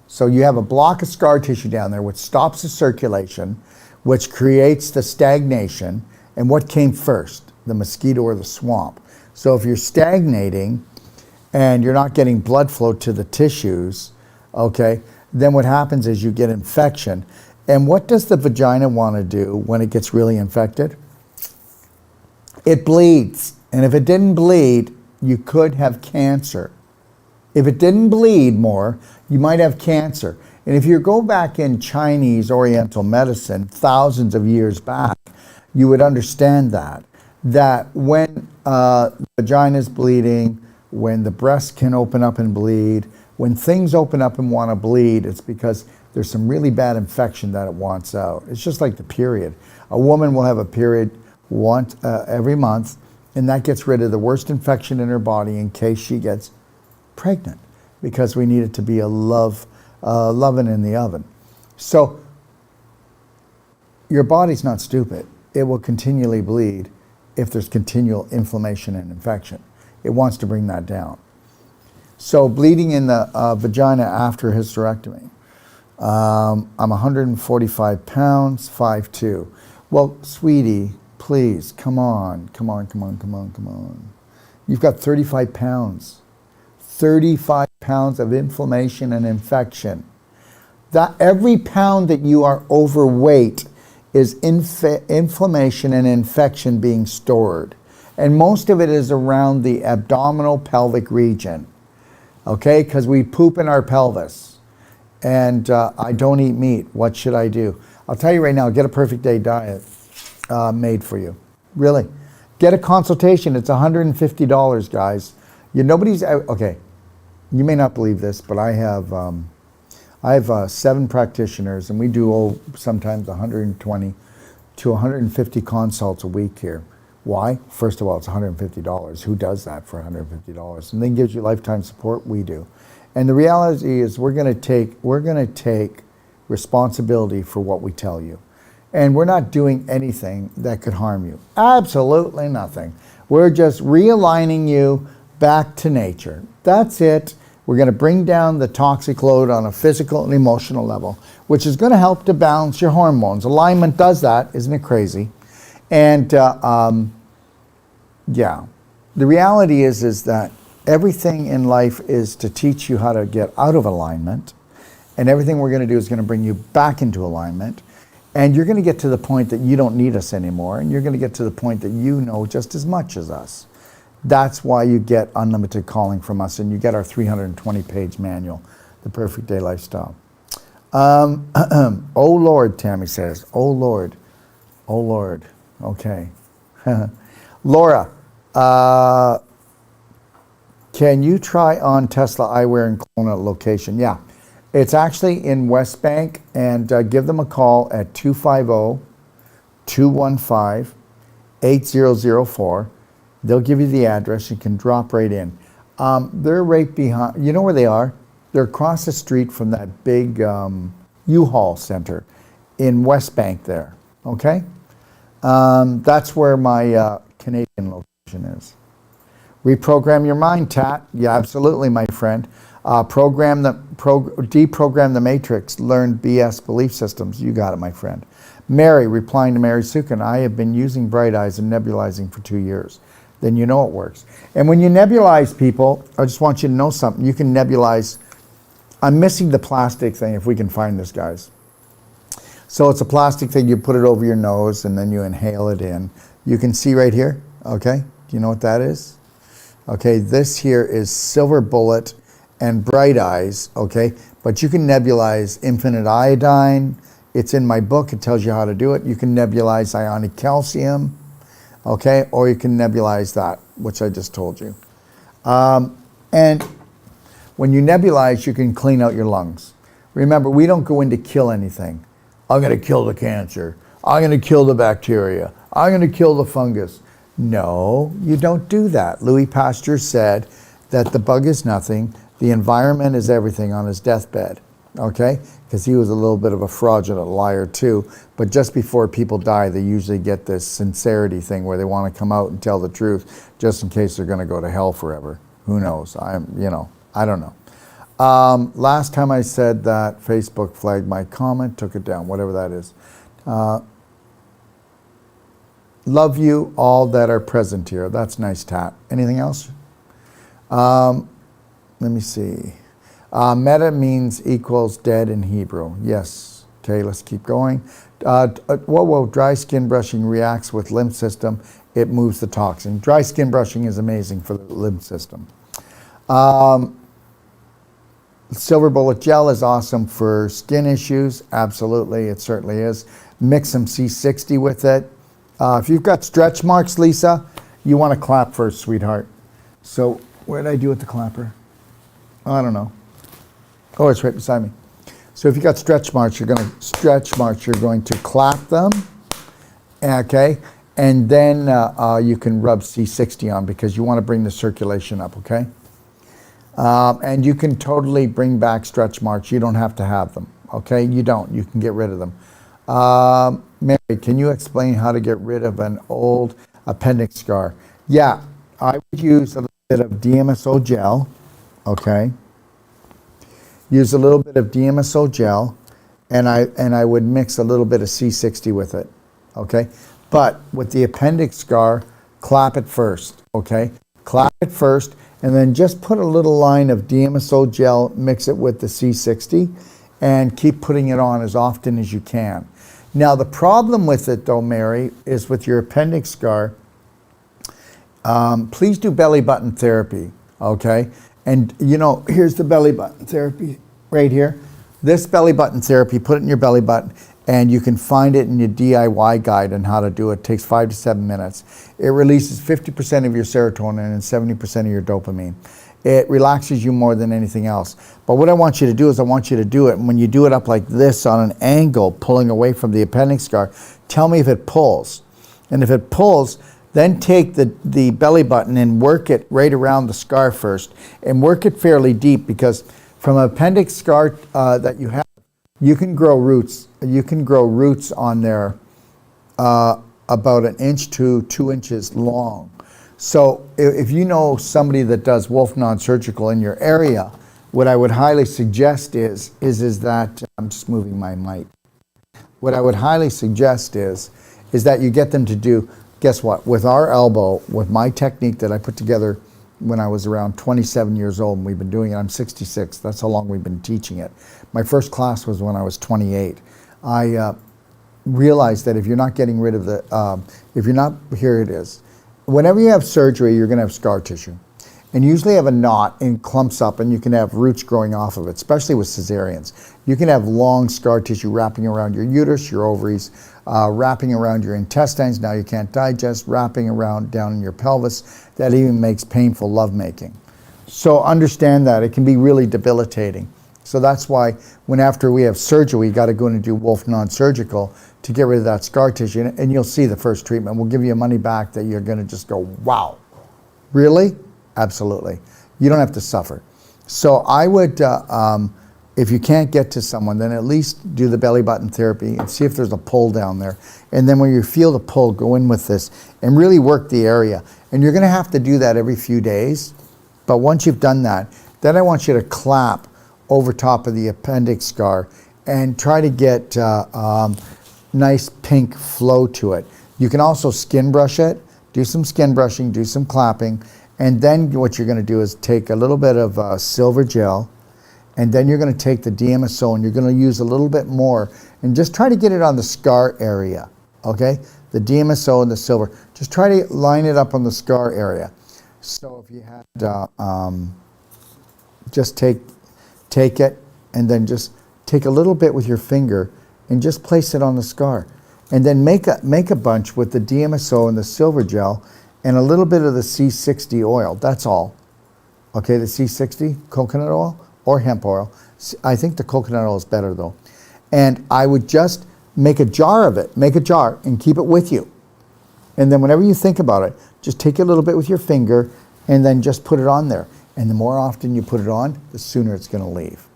So you have a block of scar tissue down there which stops the circulation, which creates the stagnation. And what came first, the mosquito or the swamp? So if you're stagnating and you're not getting blood flow to the tissues, okay, then what happens is you get infection. And what does the vagina want to do when it gets really infected? It bleeds. And if it didn't bleed, you could have cancer. If it didn't bleed more, you might have cancer. And if you go back in Chinese Oriental medicine thousands of years back, you would understand that when the vagina is bleeding, when the breast can open up and bleed, when things open up and want to bleed, it's because there's some really bad infection that it wants out. It's just like the period. A woman will have a period once every month, and that gets rid of the worst infection in her body in case she gets pregnant, because we need it to be a loving in the oven. So your body's not stupid. It will continually bleed if there's continual inflammation and infection. It wants to bring that down. So bleeding in the vagina after hysterectomy. I'm 145 pounds, 5'2". Well, sweetie, please, come on. You've got 35 pounds. 35 pounds of inflammation and infection. That every pound that you are overweight is inflammation and infection being stored. And most of it is around the abdominal pelvic region. Okay, because we poop in our pelvis. And I don't eat meat. What should I do? I'll tell you right now, get a perfect day diet made for you. Really. Get a consultation. It's $150, guys. Nobody's out. Okay, you may not believe this, but I have 7 practitioners, and we do sometimes 120 to 150 consults a week here. Why? First of all, it's $150. Who does that for $150? And then gives you lifetime support? We do. And the reality is we're going to take responsibility for what we tell you. And we're not doing anything that could harm you. Absolutely nothing. We're just realigning you back to nature. That's it. We're going to bring down the toxic load on a physical and emotional level, which is going to help to balance your hormones. Alignment does that, isn't it crazy? And yeah, the reality is that everything in life is to teach you how to get out of alignment, and everything we're going to do is going to bring you back into alignment. And you're going to get to the point that you don't need us anymore, and you're going to get to the point that you know just as much as us. That's why you get unlimited calling from us, and you get our 320-page manual, The Perfect Day Lifestyle. Oh Lord, Tammy says. Oh Lord. Oh Lord. Okay. Laura, can you try on Tesla Eyewear in Kelowna location? Yeah. It's actually in West Bank, and give them a call at 250-215-8004. They'll give you the address. You can drop right in. They're right behind. You know where they are? They're across the street from that big U-Haul center in West Bank there. Okay? That's where my Canadian location is. Reprogram your mind, Tat. Yeah, absolutely, my friend. Deprogram the matrix. Learn BS belief systems. You got it, my friend. Mary, replying to Mary Sukin, I have been using Bright Eyes and nebulizing for 2 years. Then you know it works. And when you nebulize, people, I just want you to know something. You can nebulize. I'm missing the plastic thing, if we can find this, guys. So it's a plastic thing. You put it over your nose, and then you inhale it in. You can see right here, okay? Do you know what that is? Okay, this here is Silver Bullet and Bright Eyes, okay? But you can nebulize infinite iodine. It's in my book. It tells you how to do it. You can nebulize ionic calcium, okay? Or you can nebulize that, which I just told you. And when you nebulize, you can clean out your lungs. Remember, we don't go in to kill anything. I'm going to kill the cancer. I'm going to kill the bacteria. I'm going to kill the fungus. No, you don't do that. Louis Pasteur said that the bug is nothing. The environment is everything on his deathbed, okay? Because he was a little bit of a fraudulent liar too. But just before people die, they usually get this sincerity thing where they want to come out and tell the truth just in case they're going to go to hell forever. Who knows? I don't know. Last time I said that, Facebook flagged my comment, took it down, whatever that is. Love you all that are present here. That's nice, Tat. Anything else? Let me see. Meta means equals dead in Hebrew. Yes. Okay, let's keep going. Dry skin brushing reacts with lymph system. It moves the toxin. Dry skin brushing is amazing for the lymph system. Silver Bullet Gel is awesome for skin issues. Absolutely, it certainly is. Mix some C60 with it. If you've got stretch marks, Lisa, you want to clap first, sweetheart. So what did I do with the clapper? I don't know. Oh, it's right beside me. So if you got stretch marks, you're going to clap them, okay? And then you can rub C60 on because you want to bring the circulation up, okay? And you can totally bring back stretch marks. You don't have to have them, okay? You don't. You can get rid of them. Mary, can you explain how to get rid of an old appendix scar? Yeah, I would use a little bit of Dmso gel, okay? Use a little bit of Dmso gel, and I would mix a little bit of C60 with it, okay? But with the appendix scar, clap it first, okay? Clap it first, and then just put a little line of Dmso gel, mix it with the C60, and keep putting it on as often as you can. Now, the problem with it, though, Mary, is with your appendix scar, please do belly button therapy, okay? And, you know, here's the belly button therapy right here. This belly button therapy, put it in your belly button, and you can find it in your DIY guide on how to do it. It takes 5 to 7 minutes. It releases 50% of your serotonin and 70% of your dopamine. It relaxes you more than anything else. But what I want you to do is I want you to do it, and when you do it up like this on an angle, pulling away from the appendix scar, Tell me if it pulls. And if it pulls, then take the belly button and work it right around the scar first, and work it fairly deep, because from an appendix scar that you have, you can grow roots. You can grow roots on there about 1 inch to 2 inches long. So if you know somebody that does Wolf non-surgical in your area, what I would highly suggest is that, I'm just moving my mic. What I would highly suggest is that you get them to do, guess what, with our elbow, with my technique that I put together when I was around 27 years old, and we've been doing it, I'm 66, that's how long we've been teaching it. My first class was when I was 28. I realized that if you're not getting rid of the, here it is. Whenever you have surgery, you're gonna have scar tissue. And usually have a knot and clumps up, and you can have roots growing off of it, especially with cesareans. You can have long scar tissue wrapping around your uterus, your ovaries, wrapping around your intestines, now you can't digest, wrapping around down in your pelvis. That even makes painful lovemaking. So understand that, it can be really debilitating. So that's why when after we have surgery, we gotta go in and do Wolf non-surgical to get rid of that scar tissue, and you'll see the first treatment. We'll give you money back that you're gonna just go, wow, really? Absolutely. You don't have to suffer. So I would, if you can't get to someone, then at least do the belly button therapy and see if there's a pull down there. And then when you feel the pull, go in with this and really work the area. And you're gonna have to do that every few days. But once you've done that, then I want you to clap over top of the appendix scar and try to get nice pink flow to it. You can also skin brush it, do some skin brushing, do some clapping, and then what you're gonna do is take a little bit of silver gel, and then you're gonna take the Dmso and you're gonna use a little bit more and just try to get it on the scar area, okay? The Dmso and the silver. Just try to line it up on the scar area. So if you had, just take it and then just take a little bit with your finger and just place it on the scar. And then make a bunch with the Dmso and the silver gel and a little bit of the C60 oil, that's all. Okay, the C60 coconut oil or hemp oil. I think the coconut oil is better though. And I would just make a jar of it, make a jar and keep it with you. And then whenever you think about it, just take a little bit with your finger and then just put it on there. And the more often you put it on, the sooner it's gonna leave.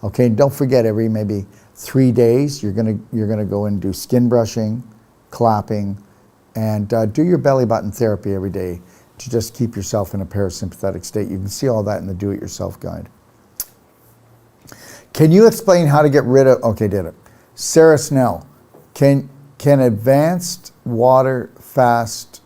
Okay, don't forget every maybe 3 days, you're gonna go and do skin brushing, clapping, and do your belly button therapy every day to just keep yourself in a parasympathetic state. You can see all that in the do-it-yourself guide. Can you explain how to get rid of, okay, did it. Sarah Snell, can advanced water fast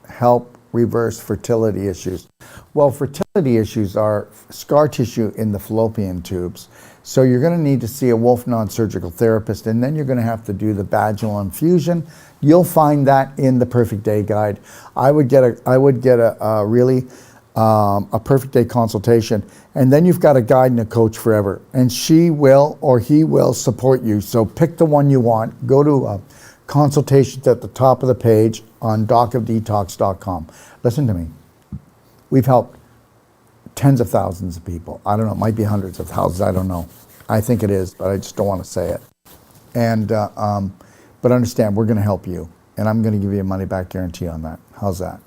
help reverse fertility issues? Well, fertility issues are scar tissue in the fallopian tubes. So you're gonna need to see a Wolf non-surgical therapist, and then you're gonna have to do the vaginal infusion. You'll find that in the Perfect Day guide. I would get a really perfect day consultation, and then you've got a guide and a coach forever, and she will or he will support you. So pick the one you want. Go to consultations at the top of the page on docofdetox.com. Listen to me. We've helped tens of thousands of people. I don't know, it might be hundreds of thousands, I don't know. I think it is, but I just don't want to say it. And but understand, we're going to help you, and I'm going to give you a money back guarantee on that. How's that?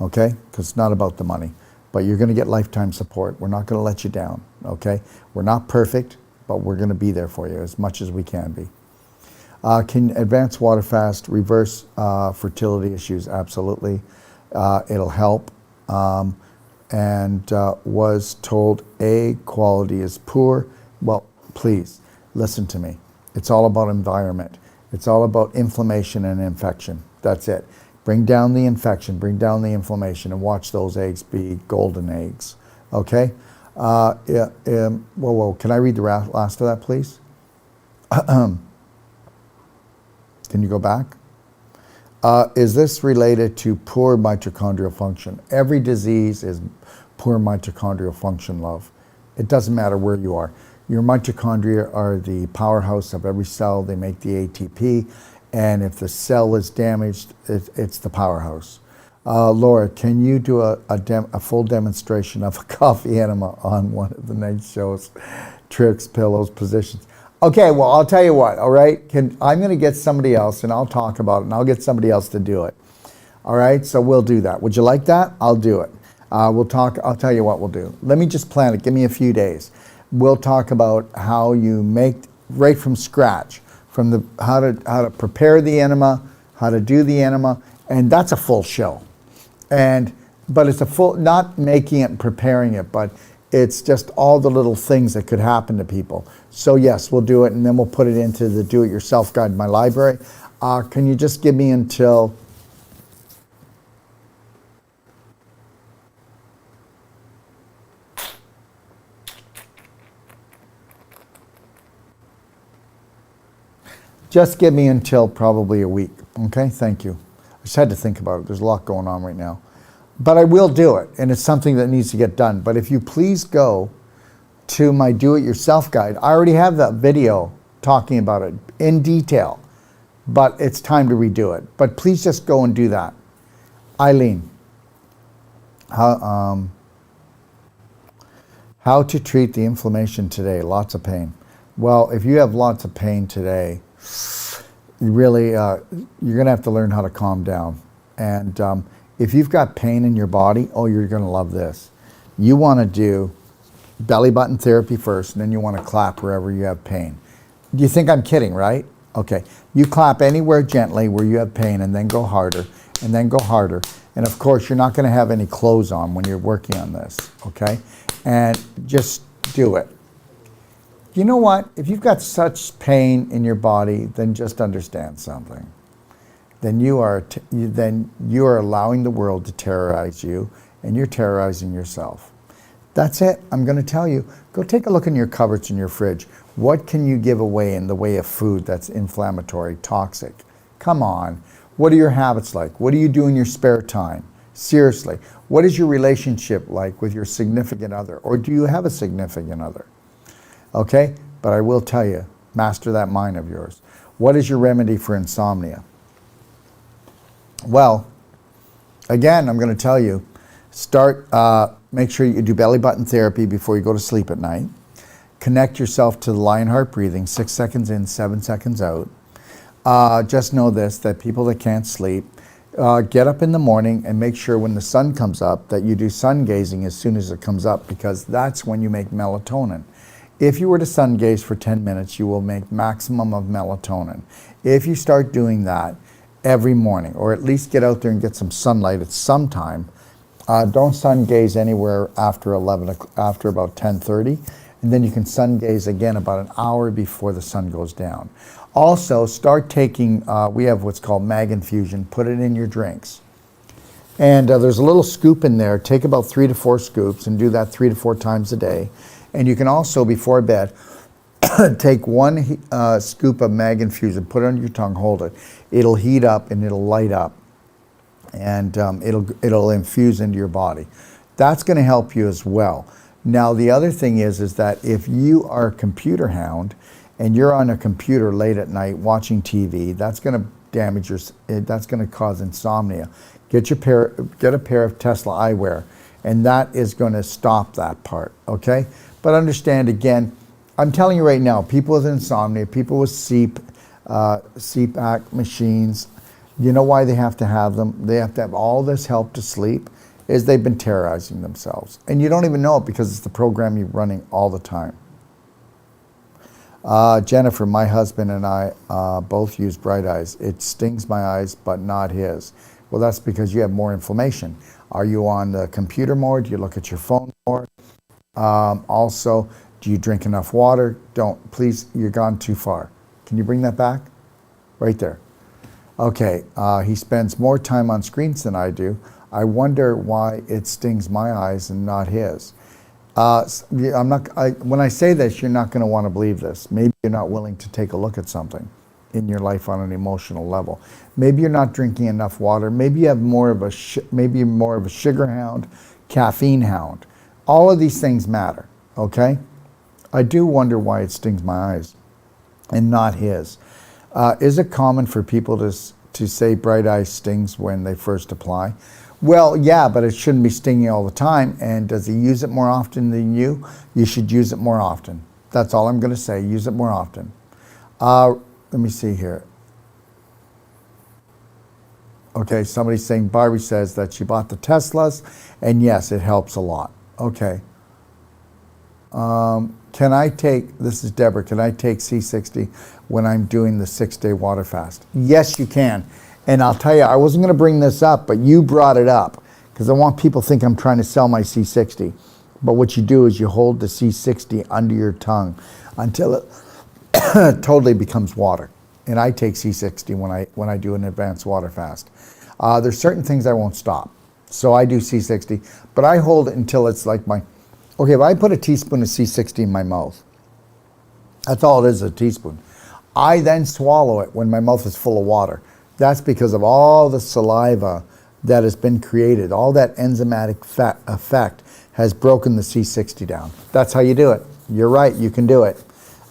Okay? Because it's not about the money, but you're going to get lifetime support. We're not going to let you down, okay? We're not perfect, but we're going to be there for you as much as we can be. Can advanced water fast reverse fertility issues? Absolutely. It'll help. And was told egg quality is poor. Well, please, listen to me. It's all about environment. It's all about inflammation and infection. That's it. Bring down the infection, bring down the inflammation, and watch those eggs be golden eggs. Okay? Whoa, can I read the last of that, please? Can you go back? Is this related to poor mitochondrial function? Every disease is poor mitochondrial function, love. It doesn't matter where you are. Your mitochondria are the powerhouse of every cell. They make the ATP, and if the cell is damaged, it's the powerhouse. Laura, can you do a full demonstration of a coffee enema on one of the next shows? Tricks, pillows, positions. Okay, well, I'll tell you what, all right? I'm going to get somebody else, and I'll talk about it, and I'll get somebody else to do it. All right, so we'll do that. Would you like that? I'll do it. We'll talk. I'll tell you what we'll do. Let me just plan it. Give me a few days. We'll talk about how you make right from scratch, from the how to prepare the enema, how to do the enema, and that's a full show. But it's a full, not making it and preparing it, but it's just all the little things that could happen to people. So yes, we'll do it, and then we'll put it into the do-it-yourself guide in my library. Can you just give me until... Just give me until probably a week, okay? Thank you. I just had to think about it. There's a lot going on right now. But I will do it, and it's something that needs to get done. But if you please go to my do-it-yourself guide, I already have that video talking about it in detail, but it's time to redo it. But please just go and do that. Eileen, how to treat the inflammation today? Lots of pain. Well, if you have lots of pain today, really, you're going to have to learn how to calm down. And if you've got pain in your body, oh, you're going to love this. You want to do belly button therapy first, and then you want to clap wherever you have pain. Do you think I'm kidding, right? Okay. You clap anywhere gently where you have pain, and then go harder, and then go harder. And of course, you're not going to have any clothes on when you're working on this, okay? And just do it. You know what? If you've got such pain in your body, then just understand something. Then you are allowing the world to terrorize you, and you're terrorizing yourself. That's it. I'm going to tell you. Go take a look in your cupboards in your fridge. What can you give away in the way of food that's inflammatory, toxic? Come on. What are your habits like? What do you do in your spare time? Seriously. What is your relationship like with your significant other? Or do you have a significant other? Okay, but I will tell you, master that mind of yours. What is your remedy for insomnia? Well, again, I'm going to tell you, make sure you do belly button therapy before you go to sleep at night. Connect yourself to the Lionheart breathing, 6 seconds in, 7 seconds out. Just know this, that people that can't sleep, get up in the morning and make sure when the sun comes up that you do sun gazing as soon as it comes up, because that's when you make melatonin. If you were to sun gaze for 10 minutes, you will make maximum of melatonin. If you start doing that every morning, or at least get out there and get some sunlight at some time, don't sun gaze anywhere after after about 10:30, and then you can sun gaze again about an hour before the sun goes down. Also, start taking, we have what's called Mag Infusion, put it in your drinks. And there's a little scoop in there. Take about 3 to 4 scoops and do that 3 to 4 times a day. And you can also, before bed, take 1 scoop of Mag Infusion, put it on your tongue, hold it. It'll heat up and it'll light up, and it'll infuse into your body. That's going to help you as well. Now, the other thing is that if you are a computer hound and you're on a computer late at night watching TV, that's going to damage that's going to cause insomnia. Get a pair of Tesla Eyewear, and that is going to stop that part, okay? But understand, again, I'm telling you right now, people with insomnia, people with CPAP machines, you know why they have to have them? They have to have all this help to sleep, is they've been terrorizing themselves. And you don't even know it because it's the program you're running all the time. Jennifer, my husband and I both use Bright Eyes. It stings my eyes, but not his. Well, that's because you have more inflammation. Are you on the computer more? Do you look at your phone more? Also, do you drink enough water? Don't, please, you're gone too far. Can you bring that back? Right there. Okay, he spends more time on screens than I do. I wonder why it stings my eyes and not his. When I say this, you're not going to want to believe this. Maybe you're not willing to take a look at something in your life on an emotional level. Maybe you're not drinking enough water. Maybe you have more of a sugar hound, caffeine hound. All of these things matter, okay? I do wonder why it stings my eyes and not his. Is it common for people to say Bright Eyes stings when they first apply? Well, yeah, but it shouldn't be stinging all the time. And does he use it more often than you? You should use it more often. That's all I'm going to say. Use it more often. Let me see here. Okay, somebody's saying, Barbie says that she bought the Teslas, and yes, it helps a lot. Okay. Can I take, this is Deborah, can I take C60 when I'm doing the 6-day water fast? Yes, you can. And I'll tell you, I wasn't going to bring this up, but you brought it up because I want people to think I'm trying to sell my C60. But what you do is you hold the C60 under your tongue until it totally becomes water. And I take C60 when I do an advanced water fast. There's certain things I won't stop. So I do C60, but I hold it until it's like okay, if I put a teaspoon of C60 in my mouth, that's all it is, a teaspoon. I then swallow it when my mouth is full of water. That's because of all the saliva that has been created. All that enzymatic effect has broken the C60 down. That's how you do it. You're right, you can do it.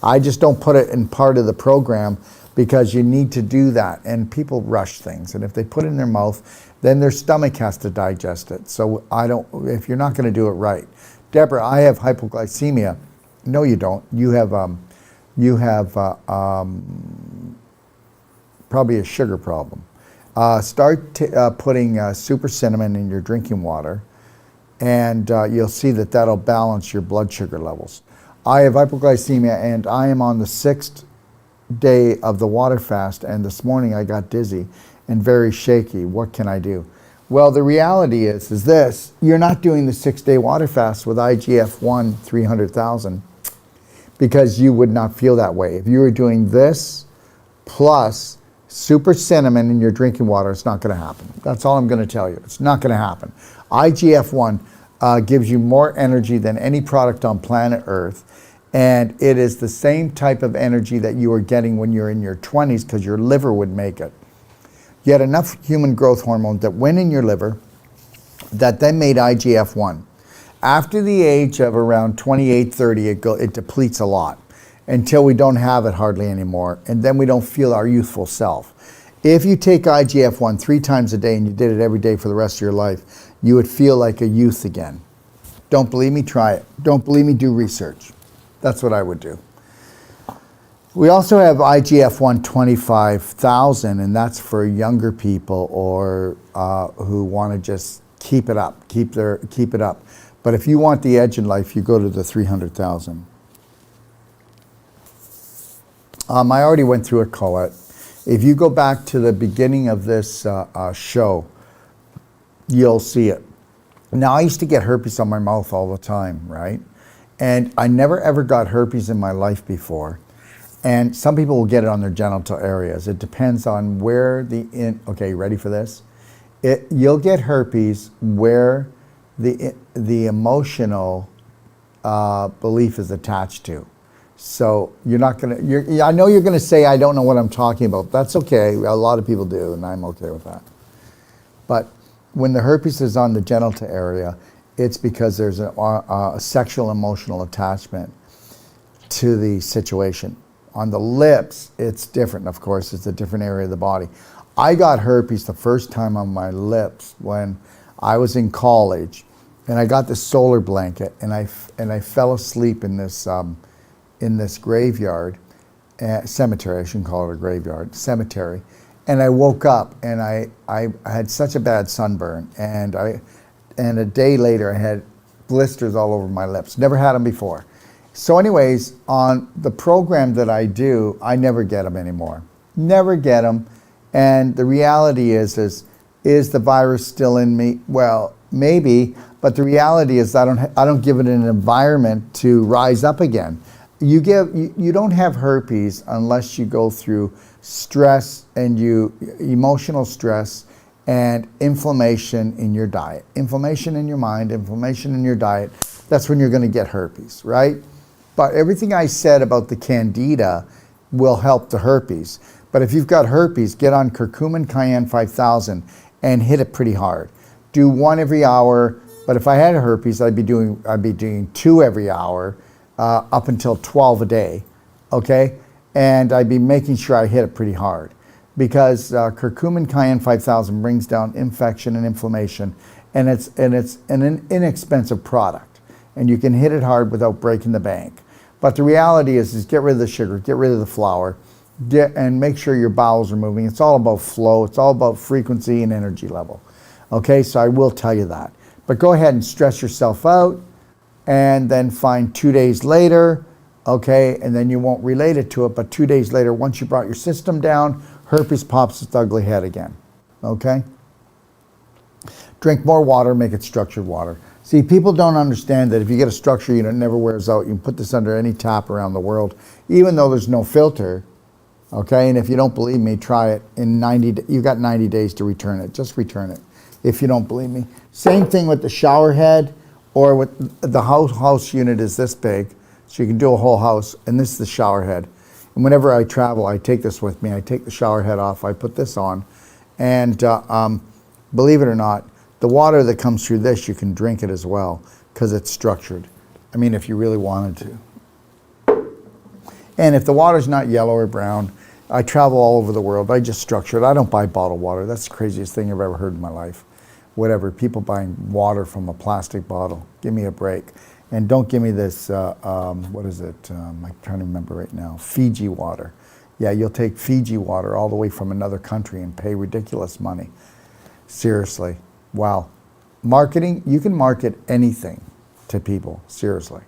I just don't put it in part of the program because you need to do that. And people rush things. And if they put it in their mouth, then their stomach has to digest it. So if you're not going to do it right. Deborah, I have hypoglycemia. No, you don't. You have probably a sugar problem. Start putting super cinnamon in your drinking water, and you'll see that that'll balance your blood sugar levels. I have hypoglycemia, and I am on the 6th day of the water fast, and this morning I got dizzy and very shaky. What can I do? Well, the reality is this. You're not doing the 6-day water fast with IGF-1 300,000 because you would not feel that way. If you were doing this plus super cinnamon in your drinking water, it's not going to happen. That's all I'm going to tell you. It's not going to happen. IGF-1 gives you more energy than any product on planet Earth, and it is the same type of energy that you were getting when you're in your 20s because your liver would make it. You had enough human growth hormone that went in your liver that then made IGF-1. After the age of around 28, 30, it depletes a lot until we don't have it hardly anymore, and then we don't feel our youthful self. If you take IGF-1 3 times a day and you did it every day for the rest of your life, you would feel like a youth again. Don't believe me? Try it. Don't believe me? Do research. That's what I would do. We also have IGF-1 25,000, and that's for younger people or who want to just keep it up, keep it up. But if you want the edge in life, you go to the 300,000. I already went through it, Colette. If you go back to the beginning of this show, you'll see it. Now, I used to get herpes on my mouth all the time, right? And I never ever got herpes in my life before. And some people will get it on their genital areas. It depends on where okay, ready for this? You'll get herpes where the emotional belief is attached to. So you're not gonna, I know you're gonna say, I don't know what I'm talking about. That's okay, a lot of people do, and I'm okay with that. But when the herpes is on the genital area, it's because there's a sexual emotional attachment to the situation. On the lips, it's different, of course, it's a different area of the body. I got herpes the first time on my lips when I was in college, and I got this solar blanket, and I fell asleep in this graveyard, cemetery, I shouldn't call it a graveyard, cemetery, and I woke up, and I had such a bad sunburn, and a day later I had blisters all over my lips. Never had them before. So anyways, on the program that I do, I never get them anymore. Never get them. And the reality is the virus still in me? Well, maybe, but the reality is I don't give it an environment to rise up again. You don't have herpes unless you go through stress and emotional stress and inflammation in your diet. Inflammation in your mind, inflammation in your diet, that's when you're going to get herpes, right? But everything I said about the candida will help the herpes. But if you've got herpes, get on curcumin cayenne 5000 and hit it pretty hard. Do 1 every hour, but if I had herpes, I'd be doing 2 every hour up until 12 a day, okay? And I'd be making sure I hit it pretty hard because curcumin cayenne 5000 brings down infection and inflammation, and it's an inexpensive product, and you can hit it hard without breaking the bank. But the reality is get rid of the sugar, get rid of the flour, and make sure your bowels are moving. It's all about flow. It's all about frequency and energy level. Okay, so I will tell you that. But go ahead and stress yourself out, and then find 2 days later, okay, and then you won't relate it to it, but 2 days later, once you brought your system down, herpes pops its ugly head again, okay? Drink more water, make it structured water. See, people don't understand that if you get a structure unit, it never wears out. You can put this under any tap around the world, even though there's no filter, okay? And if you don't believe me, try it in 90, you've got 90 days to return it. Just return it if you don't believe me. Same thing with the shower head, or with the house unit is this big, so you can do a whole house, and this is the shower head. And whenever I travel, I take this with me. I take the shower head off, I put this on, and believe it or not, the water that comes through this, you can drink it as well, because it's structured. I mean, if you really wanted to. And if the water's not yellow or brown, I travel all over the world, I just structure it. I don't buy bottled water. That's the craziest thing I've ever heard in my life. Whatever, people buying water from a plastic bottle. Give me a break. And don't give me this, what is it? I'm trying to remember right now. Fiji water. Yeah, you'll take Fiji water all the way from another country and pay ridiculous money. Seriously. Wow. Marketing, you can market anything to people. Seriously.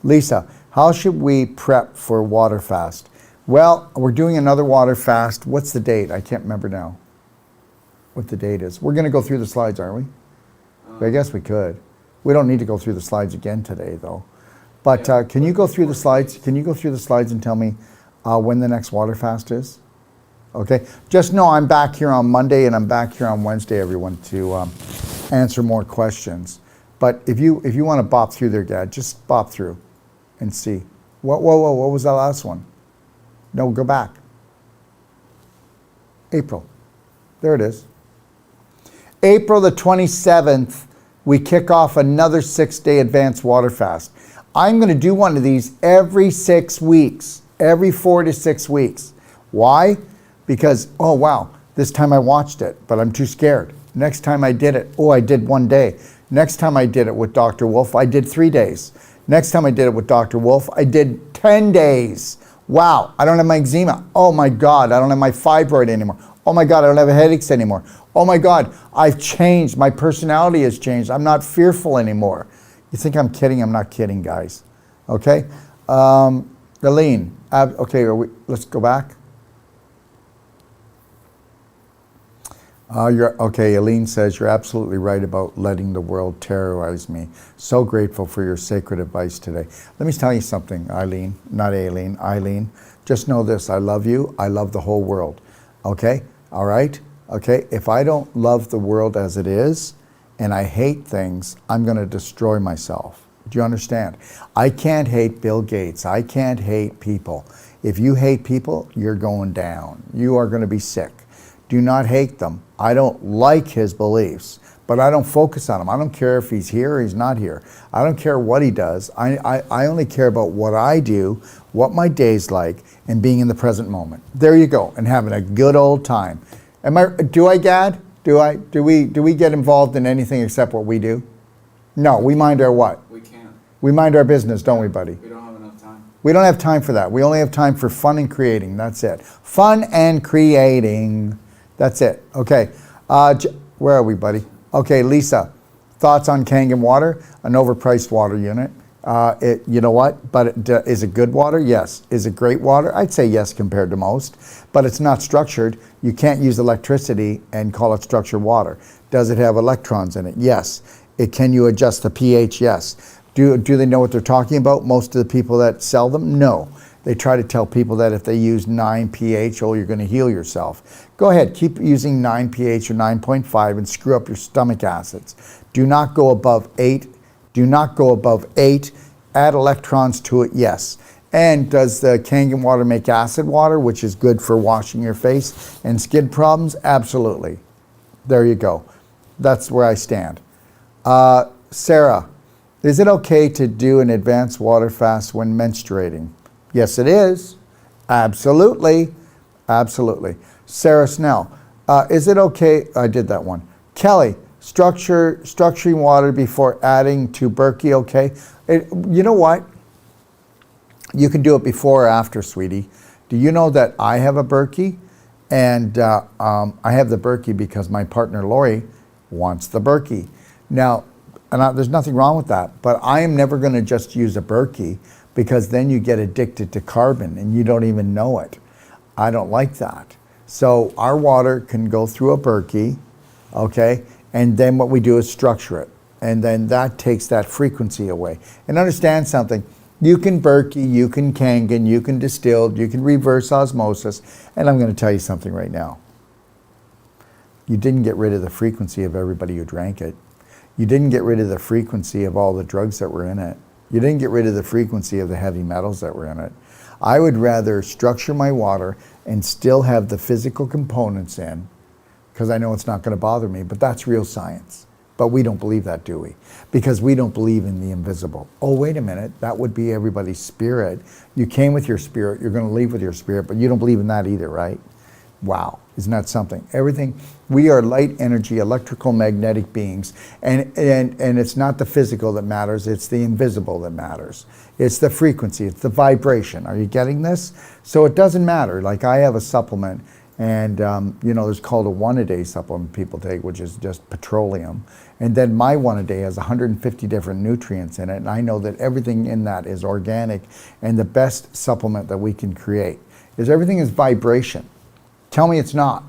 Lisa, how should we prep for water fast? Well, we're doing another water fast. What's the date? I can't remember now what the date is. We're going to go through the slides, aren't we? I guess we could. We don't need to go through the slides again today, though. But can you go through the slides? Can you go through the slides and tell me when the next water fast is? Okay. Just know I'm back here on Monday and I'm back here on Wednesday, everyone, to answer more questions. But if you want to bop through there, Dad, just bop through and see. What was that last one? No, go back. April. There it is. April the 27th, we kick off another 6-day advanced water fast. I'm going to do one of these every 6 weeks, every 4 to 6 weeks. Why? Because, oh wow, this time I watched it, but I'm too scared. Next time I did it, oh, I did 1 day. Next time I did it with Dr. Wolf, I did 3 days. Next time I did it with Dr. Wolf, I did 10 days. Wow, I don't have my eczema. Oh my God, I don't have my fibroid anymore. Oh my God, I don't have headaches anymore. Oh my God, I've changed. My personality has changed. I'm not fearful anymore. You think I'm kidding? I'm not kidding, guys. Okay? Aline, okay, let's go back. Okay, Aline says, you're absolutely right about letting the world terrorize me. So grateful for your sacred advice today. Let me tell you something, Eileen, not Aileen, Eileen. Just know this, I love you. I love the whole world. Okay? All right? Okay? If I don't love the world as it is, and I hate things, I'm going to destroy myself. Do you understand? I can't hate Bill Gates. I can't hate people. If you hate people, you're going down. You are going to be sick. Do not hate them. I don't like his beliefs, but I don't focus on him. I don't care if he's here or he's not here. I don't care what he does. I only care about what I do, what my day's like, and being in the present moment. There you go, and having a good old time. Do I, Gad? Do we get involved in anything except what we do? No, we mind our what? We can't. We mind our business, don't we, buddy? We don't have enough time. We don't have time for that. We only have time for fun and creating. That's it. Fun and creating. That's it. Okay. Where are we, buddy? Okay, Lisa. Thoughts on Kangen water? An overpriced water unit. You know what? But is it good water? Yes. Is it great water? I'd say yes compared to most. But it's not structured. You can't use electricity and call it structured water. Does it have electrons in it? Yes. Can you adjust the pH? Yes. Do they know what they're talking about? Most of the people that sell them? No. They try to tell people that if they use 9 pH, oh, you're going to heal yourself. Go ahead, keep using 9 pH or 9.5 and screw up your stomach acids. Do not go above 8. Do not go above 8. Add electrons to it, yes. And does the Kangen water make acid water, which is good for washing your face and skin problems? Absolutely. There you go. That's where I stand. Sarah, is it okay to do an advanced water fast when menstruating? Yes, it is. Absolutely. Absolutely. Sarah Snell, is it okay? I did that one. Kelly, structuring water before adding to Berkey, okay? You know what? You can do it before or after, sweetie. Do you know that I have a Berkey? And I have the Berkey because my partner Lori wants the Berkey. Now, there's nothing wrong with that, but I am never going to just use a Berkey, because then you get addicted to carbon and you don't even know it. I don't like that. So our water can go through a Berkey, okay? And then what we do is structure it. And then that takes that frequency away. And understand something. You can Berkey, you can Kangen, you can distilled, you can reverse osmosis. And I'm going to tell you something right now. You didn't get rid of the frequency of everybody who drank it. You didn't get rid of the frequency of all the drugs that were in it. You didn't get rid of the frequency of the heavy metals that were in it. I would rather structure my water and still have the physical components in, because I know it's not going to bother me, but that's real science. But we don't believe that, do we? Because we don't believe in the invisible. Oh, wait a minute, that would be everybody's spirit. You came with your spirit, you're going to leave with your spirit, but you don't believe in that either, right? Wow, isn't that something? Everything, we are light energy, electrical magnetic beings, and it's not the physical that matters, it's the invisible that matters. It's the frequency, it's the vibration. Are you getting this? So it doesn't matter. Like, I have a supplement, and you know, there's called a 1-a-day supplement people take, which is just petroleum. And then my 1-a-day has 150 different nutrients in it, and I know that everything in that is organic, and the best supplement that we can create is everything is vibration. Tell me it's not.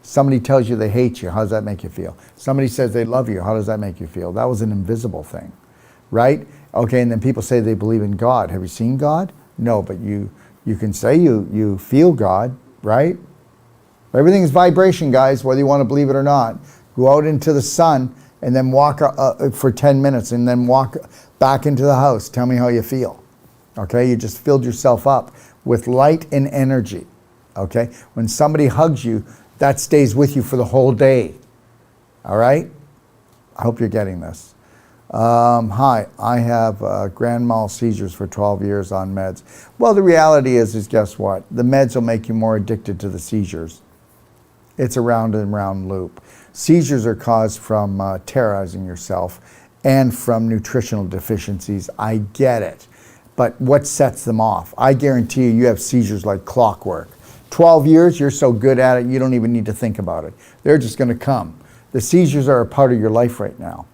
Somebody tells you they hate you, how does that make you feel? Somebody says they love you, how does that make you feel? That was an invisible thing, right? Okay, and then people say they believe in God. Have you seen God? No, but you can say you feel God, right? Everything is vibration, guys, whether you want to believe it or not. Go out into the sun and then walk for 10 minutes and then walk back into the house. Tell me how you feel. Okay, you just filled yourself up with light and energy. Okay, when somebody hugs you, that stays with you for the whole day. All right? I hope you're getting this. Hi, I have grand mal seizures for 12 years on meds. Well, the reality is guess what? The meds will make you more addicted to the seizures. It's a round and round loop. Seizures are caused from terrorizing yourself and from nutritional deficiencies. I get it. But what sets them off? I guarantee you have seizures like clockwork. 12 years, you're so good at it, you don't even need to think about it. They're just going to come. The seizures are a part of your life right now.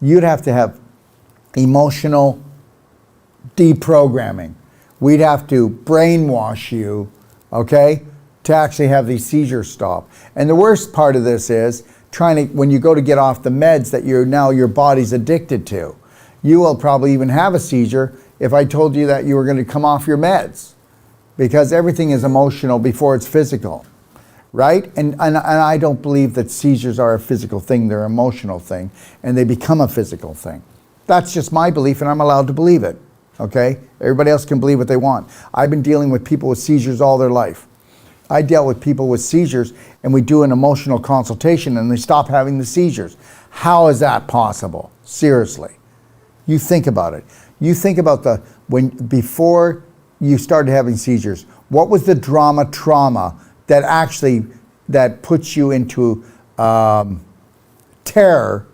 You'd have to have emotional deprogramming. We'd have to brainwash you, okay, to actually have these seizures stop. And the worst part of this is when you go to get off the meds that your body's addicted to. You will probably even have a seizure if I told you that you were going to come off your meds. Because everything is emotional before it's physical, right? And I don't believe that seizures are a physical thing, they're an emotional thing, and they become a physical thing. That's just my belief, and I'm allowed to believe it, okay? Everybody else can believe what they want. I've been dealing with people with seizures all their life. I dealt with people with seizures, and we do an emotional consultation, and they stop having the seizures. How is that possible? Seriously. You think about it. You think about before you started having seizures, what was the trauma that puts you into terror,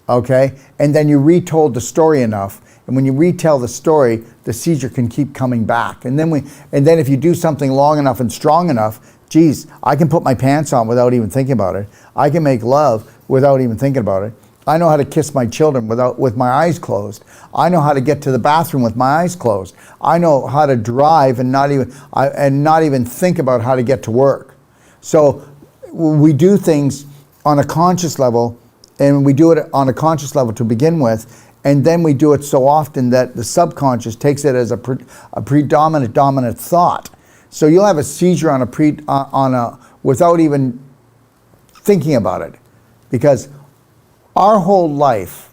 okay? And then you retold the story enough, and when you retell the story, the seizure can keep coming back. And then if you do something long enough and strong enough, geez, I can put my pants on without even thinking about it. I can make love without even thinking about it. I know how to kiss my children with my eyes closed. I know how to get to the bathroom with my eyes closed. I know how to drive and not even think about how to get to work. So we do things on a conscious level, and we do it on a conscious level to begin with, and then we do it so often that the subconscious takes it as a predominant dominant thought. So you'll have a seizure without even thinking about it, because our whole life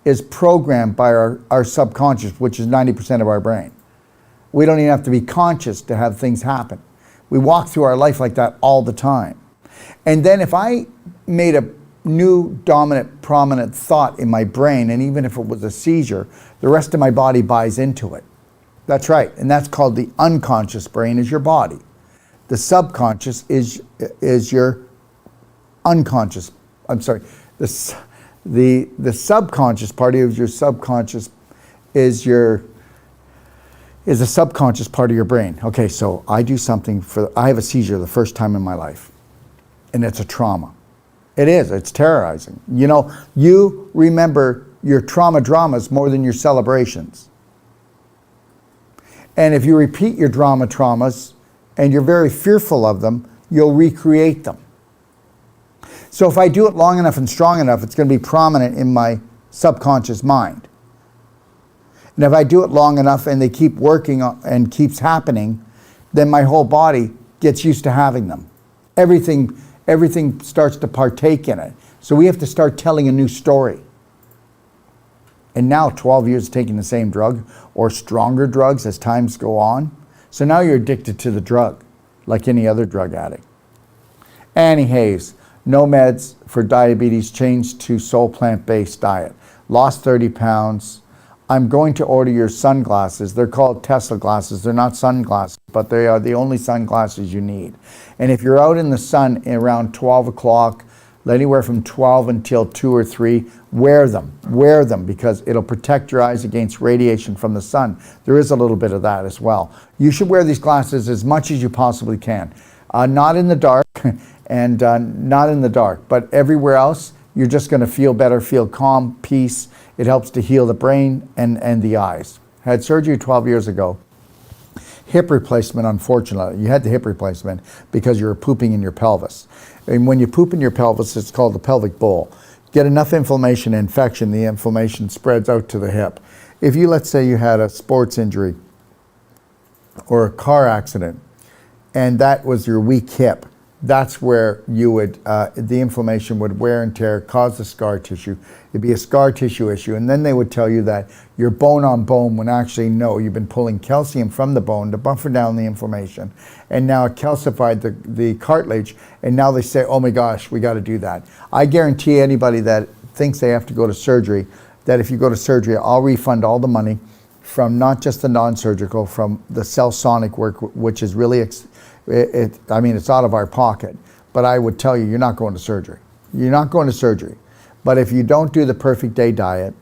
is programmed by our subconscious, which is 90% of our brain. We don't even have to be conscious to have things happen. We walk through our life like that all the time. And then if I made a new dominant, prominent thought in my brain, and even if it was a seizure, the rest of my body buys into it. That's right, and that's called the unconscious brain, is your body. The subconscious is your unconscious, I'm sorry, the subconscious part of your subconscious is is the subconscious part of your brain. Okay, so I do something I have a seizure the first time in my life, and it's a trauma. It is, it's terrorizing. You know, you remember your trauma dramas more than your celebrations. And if you repeat your traumas, and you're very fearful of them, you'll recreate them. So if I do it long enough and strong enough, it's going to be prominent in my subconscious mind. And if I do it long enough and they keep working and keeps happening, then my whole body gets used to having them. Everything starts to partake in it. So we have to start telling a new story. And now 12 years taking the same drug or stronger drugs as times go on. So now you're addicted to the drug, like any other drug addict. Annie Hayes, no meds for diabetes, changed to sole plant-based diet. Lost 30 pounds. I'm going to order your sunglasses. They're called Tesla glasses. They're not sunglasses, but they are the only sunglasses you need. And if you're out in the sun around 12 o'clock, anywhere from 12 until 2 or 3, wear them. Wear them because it'll protect your eyes against radiation from the sun. There is a little bit of that as well. You should wear these glasses as much as you possibly can. Not in the dark, and not in the dark, but everywhere else, you're just going to feel better, feel calm, peace. It helps to heal the brain and the eyes. I had surgery 12 years ago. Hip replacement, unfortunately. You had the hip replacement because you were pooping in your pelvis. And when you poop in your pelvis, it's called the pelvic bowl. Get enough inflammation and infection, the inflammation spreads out to the hip. If you, let's say you had a sports injury or a car accident, and that was your weak hip, that's where you would, the inflammation would wear and tear, cause the scar tissue. It'd be a scar tissue issue. And then they would tell you that you're bone on bone when actually no, you've been pulling calcium from the bone to buffer down the inflammation. And now it calcified the cartilage. And now they say, oh my gosh, we got to do that. I guarantee anybody that thinks they have to go to surgery, that if you go to surgery, I'll refund all the money from not just the non-surgical, from the cell sonic work, which is really, I mean, it's out of our pocket, but I would tell you, you're not going to surgery. You're not going to surgery. But if you don't do the perfect day diet,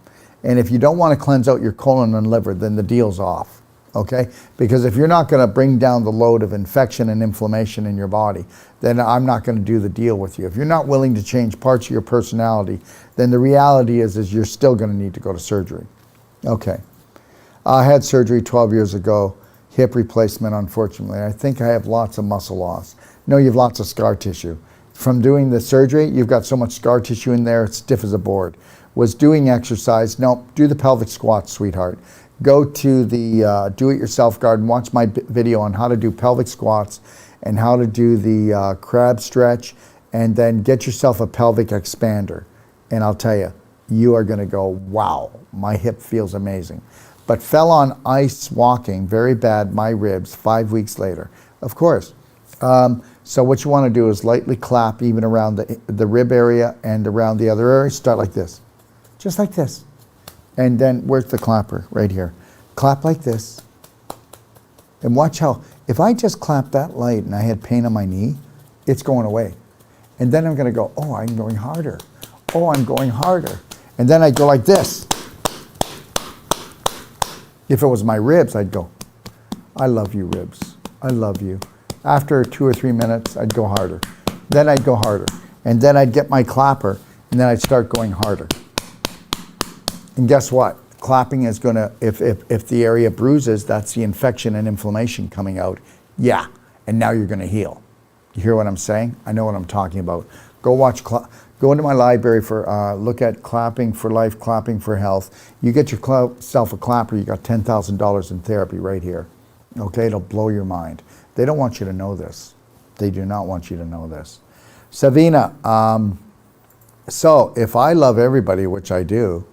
and if you don't want to cleanse out your colon and liver, then the deal's off, okay? Because if you're not going to bring down the load of infection and inflammation in your body, then I'm not going to do the deal with you. If you're not willing to change parts of your personality, then the reality is you're still going to need to go to surgery. Okay. I had surgery 12 years ago. Hip replacement, unfortunately. I think I have lots of muscle loss. No, you have lots of scar tissue. From doing the surgery, you've got so much scar tissue in there, it's stiff as a board. Was doing exercise, no, do the pelvic squats, sweetheart. Go to the do-it-yourself garden, watch my video on how to do pelvic squats and how to do the crab stretch, and then get yourself a pelvic expander. And I'll tell you, you are gonna go, wow, my hip feels amazing. But fell on ice walking, very bad, my ribs, 5 weeks later. Of course. So what you want to do is lightly clap even around the rib area and around the other area. Start like this, just like this. And then, where's the clapper? Right here. Clap like this. And watch how, if I just clap that light and I had pain on my knee, it's going away. And then I'm going to go, oh, I'm going harder. Oh, I'm going harder. And then I go like this. If it was my ribs, I'd go, I love you, ribs. I love you. After 2 or 3 minutes, I'd go harder. Then I'd go harder. And then I'd get my clapper, and then I'd start going harder. And guess what? Clapping is gonna, if the area bruises, that's the infection and inflammation coming out. Yeah, and now you're gonna heal. You hear what I'm saying? I know what I'm talking about. Go watch, go into my library for, look at Clapping for Life, Clapping for Health. You get yourself a clapper, you got $10,000 in therapy right here. Okay, it'll blow your mind. They don't want you to know this. They do not want you to know this. Savina, so if I love everybody, which I do,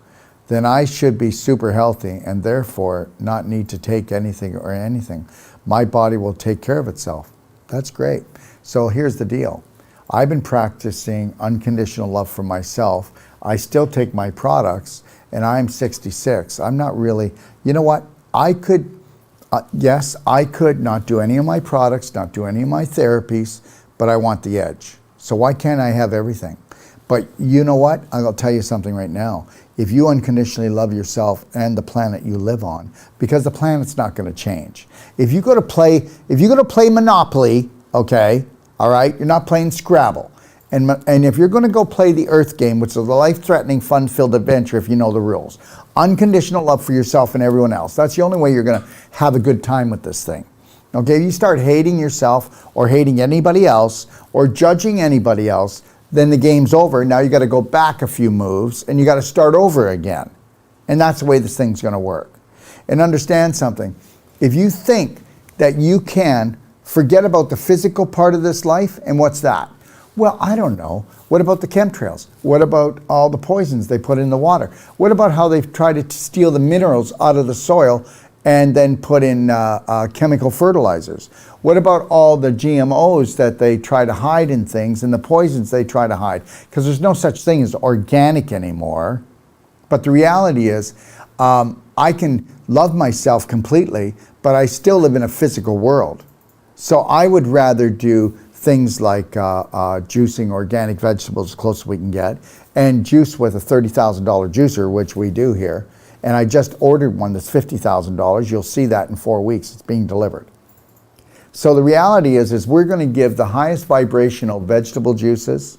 then I should be super healthy and therefore not need to take anything or anything. My body will take care of itself. That's great. So here's the deal. I've been practicing unconditional love for myself. I still take my products, and I'm 66. I'm not really, you know what? I could, yes, I could not do any of my products, not do any of my therapies, but I want the edge. So why can't I have everything? But you know what? I'll tell you something right now. if you unconditionally love yourself and the planet you live on, because the planet's not going to change. If you go to play Monopoly, okay, all right, you're not playing Scrabble. And if you're going to go play the Earth game, which is a life-threatening, fun-filled adventure if you know the rules, unconditional love for yourself and everyone else, that's the only way you're going to have a good time with this thing. Okay, if you start hating yourself or hating anybody else or judging anybody else, then the game's over. Now you got to go back a few moves and you got to start over again. And that's the way this thing's going to work. And understand something. If you think that you can forget about the physical part of this life, and what's that? Well, I don't know. What about the chemtrails? What about all the poisons they put in the water? What about how they've tried to steal the minerals out of the soil and then put in chemical fertilizers? What about all the GMOs that they try to hide in things and the poisons they try to hide? Because there's no such thing as organic anymore. But the reality is, I can love myself completely, but I still live in a physical world. So I would rather do things like juicing organic vegetables as close as we can get, and juice with a $30,000 juicer, which we do here. And I just ordered one that's $50,000. You'll see that in 4 weeks. It's being delivered. So the reality is we're going to give the highest vibrational vegetable juices,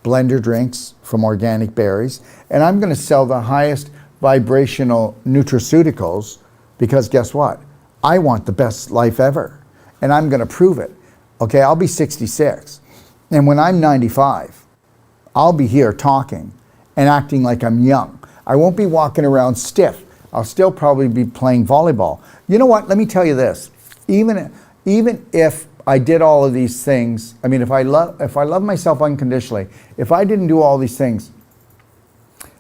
blender drinks from organic berries, and I'm going to sell the highest vibrational nutraceuticals, because guess what? I want the best life ever, and I'm going to prove it. Okay, I'll be 66, and when I'm 95, I'll be here talking and acting like I'm young. I won't be walking around stiff. I'll still probably be playing volleyball. You know what? Let me tell you this. Even if I did all of these things, I mean, if I love myself unconditionally, if I didn't do all these things,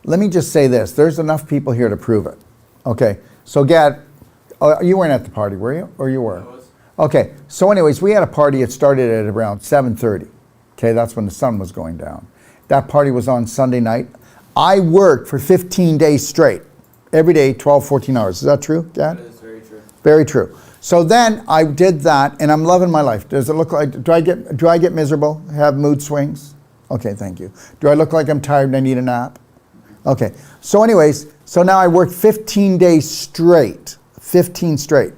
let me just say this. There's enough people here to prove it. Okay, so Gad, you weren't at the party, were you? Or you were? Okay, so anyways, we had a party. It started at around 7:30. Okay, that's when the sun was going down. That party was on Sunday night. I worked for 15 days straight, every day, 12, 14 hours. Is that true, Dad? That is very true. Very true. So then I did that, and I'm loving my life. Does it look like, do I get miserable, have mood swings? Okay, thank you. Do I look like I'm tired and I need a nap? Okay, so anyways, so now I worked 15 days straight, 15 straight.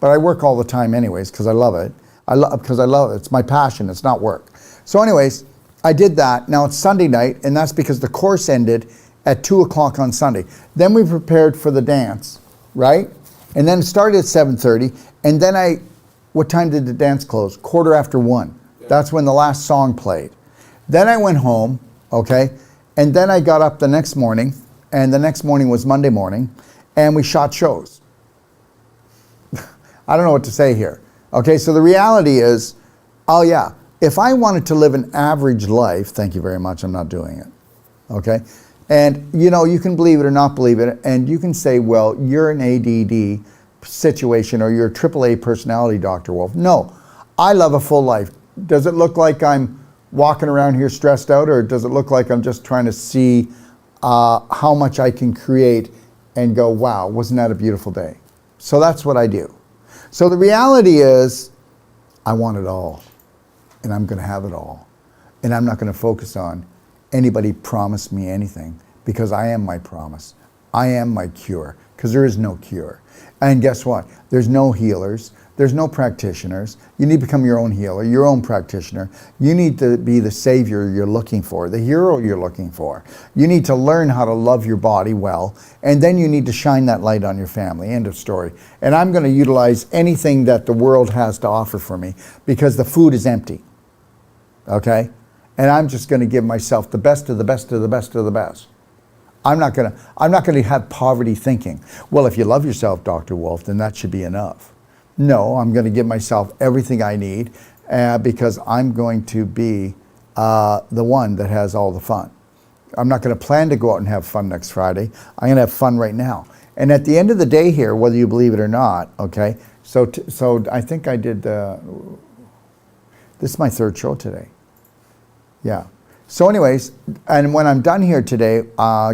But I work all the time anyways, because I love it. Because I love it. It's my passion. It's not work. So anyways, I did that. Now it's Sunday night, and that's because the course ended at 2 o'clock on Sunday. Then we prepared for the dance, right? And then it started at 7:30. And then what time did the dance close? 1:15. Yeah. That's when the last song played. Then I went home, okay? And then I got up the next morning, and the next morning was Monday morning, and we shot shows. I don't know what to say here. Okay, so the reality is, oh yeah, if I wanted to live an average life, thank you very much, I'm not doing it. Okay? And you know, you can believe it or not believe it, and you can say, well, you're an ADD situation or you're a AAA personality, Dr. Wolf. No, I love a full life. Does it look like I'm walking around here stressed out, or does it look like I'm just trying to see how much I can create and go, wow, wasn't that a beautiful day? So that's what I do. So the reality is, I want it all, and I'm going to have it all. And I'm not going to focus on anybody promised me anything, because I am my promise. I am my cure, because there is no cure. And guess what? There's no healers. There's no practitioners. You need to become your own healer, your own practitioner. You need to be the savior you're looking for, the hero you're looking for. You need to learn how to love your body well, and then you need to shine that light on your family. End of story. And I'm going to utilize anything that the world has to offer for me, because the food is empty. Okay? And I'm just going to give myself the best of the best of the best of the best. I'm not going to have poverty thinking. Well, if you love yourself, Dr. Wolf, then that should be enough. No, I'm going to give myself everything I need, because I'm going to be the one that has all the fun. I'm not going to plan to go out and have fun next Friday. I'm going to have fun right now. And at the end of the day here, whether you believe it or not, okay, so I think I did, this is my third show today. Yeah. So anyways, and when I'm done here today,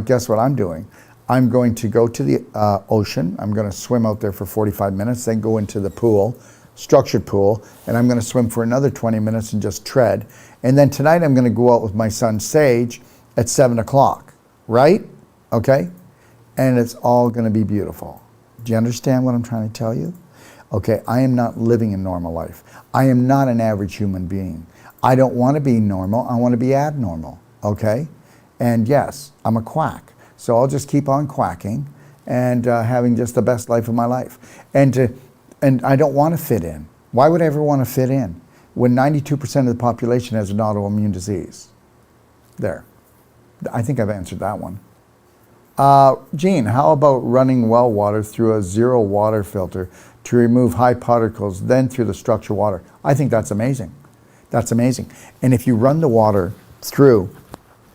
guess what I'm doing? I'm going to go to the ocean. I'm going to swim out there for 45 minutes, then go into the pool, structured pool, and I'm going to swim for another 20 minutes and just tread. And then tonight I'm going to go out with my son Sage at 7 o'clock, right? okay? And it's all going to be beautiful. Do you understand what I'm trying to tell you? Okay, I am not living a normal life. I am not an average human being. I don't want to be normal. I want to be abnormal, okay? And yes, I'm a quack. So I'll just keep on quacking and having just the best life of my life. And I don't want to fit in. Why would I ever want to fit in when 92% of the population has an autoimmune disease? There. I think I've answered that one. Jean, how about running well water through a zero water filter to remove high particles, then through the structured water? I think that's amazing. That's amazing. And if you run the water through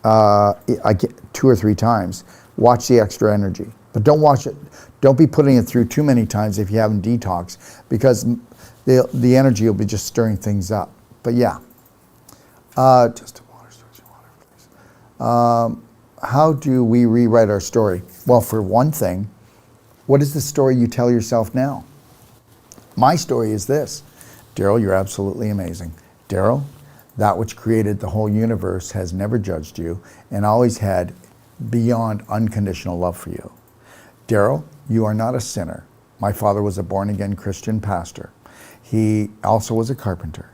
2 or 3 times, watch the extra energy. But don't watch it. Don't be putting it through too many times if you haven't detoxed, because the energy will be just stirring things up. But yeah, just water, structured water, please. How do we rewrite our story? Well, for one thing, what is the story you tell yourself now? My story is this: Daryl, you're absolutely amazing. Daryl, that which created the whole universe has never judged you and always had beyond unconditional love for you. Daryl, you are not a sinner. My father was a born-again Christian pastor. He also was a carpenter.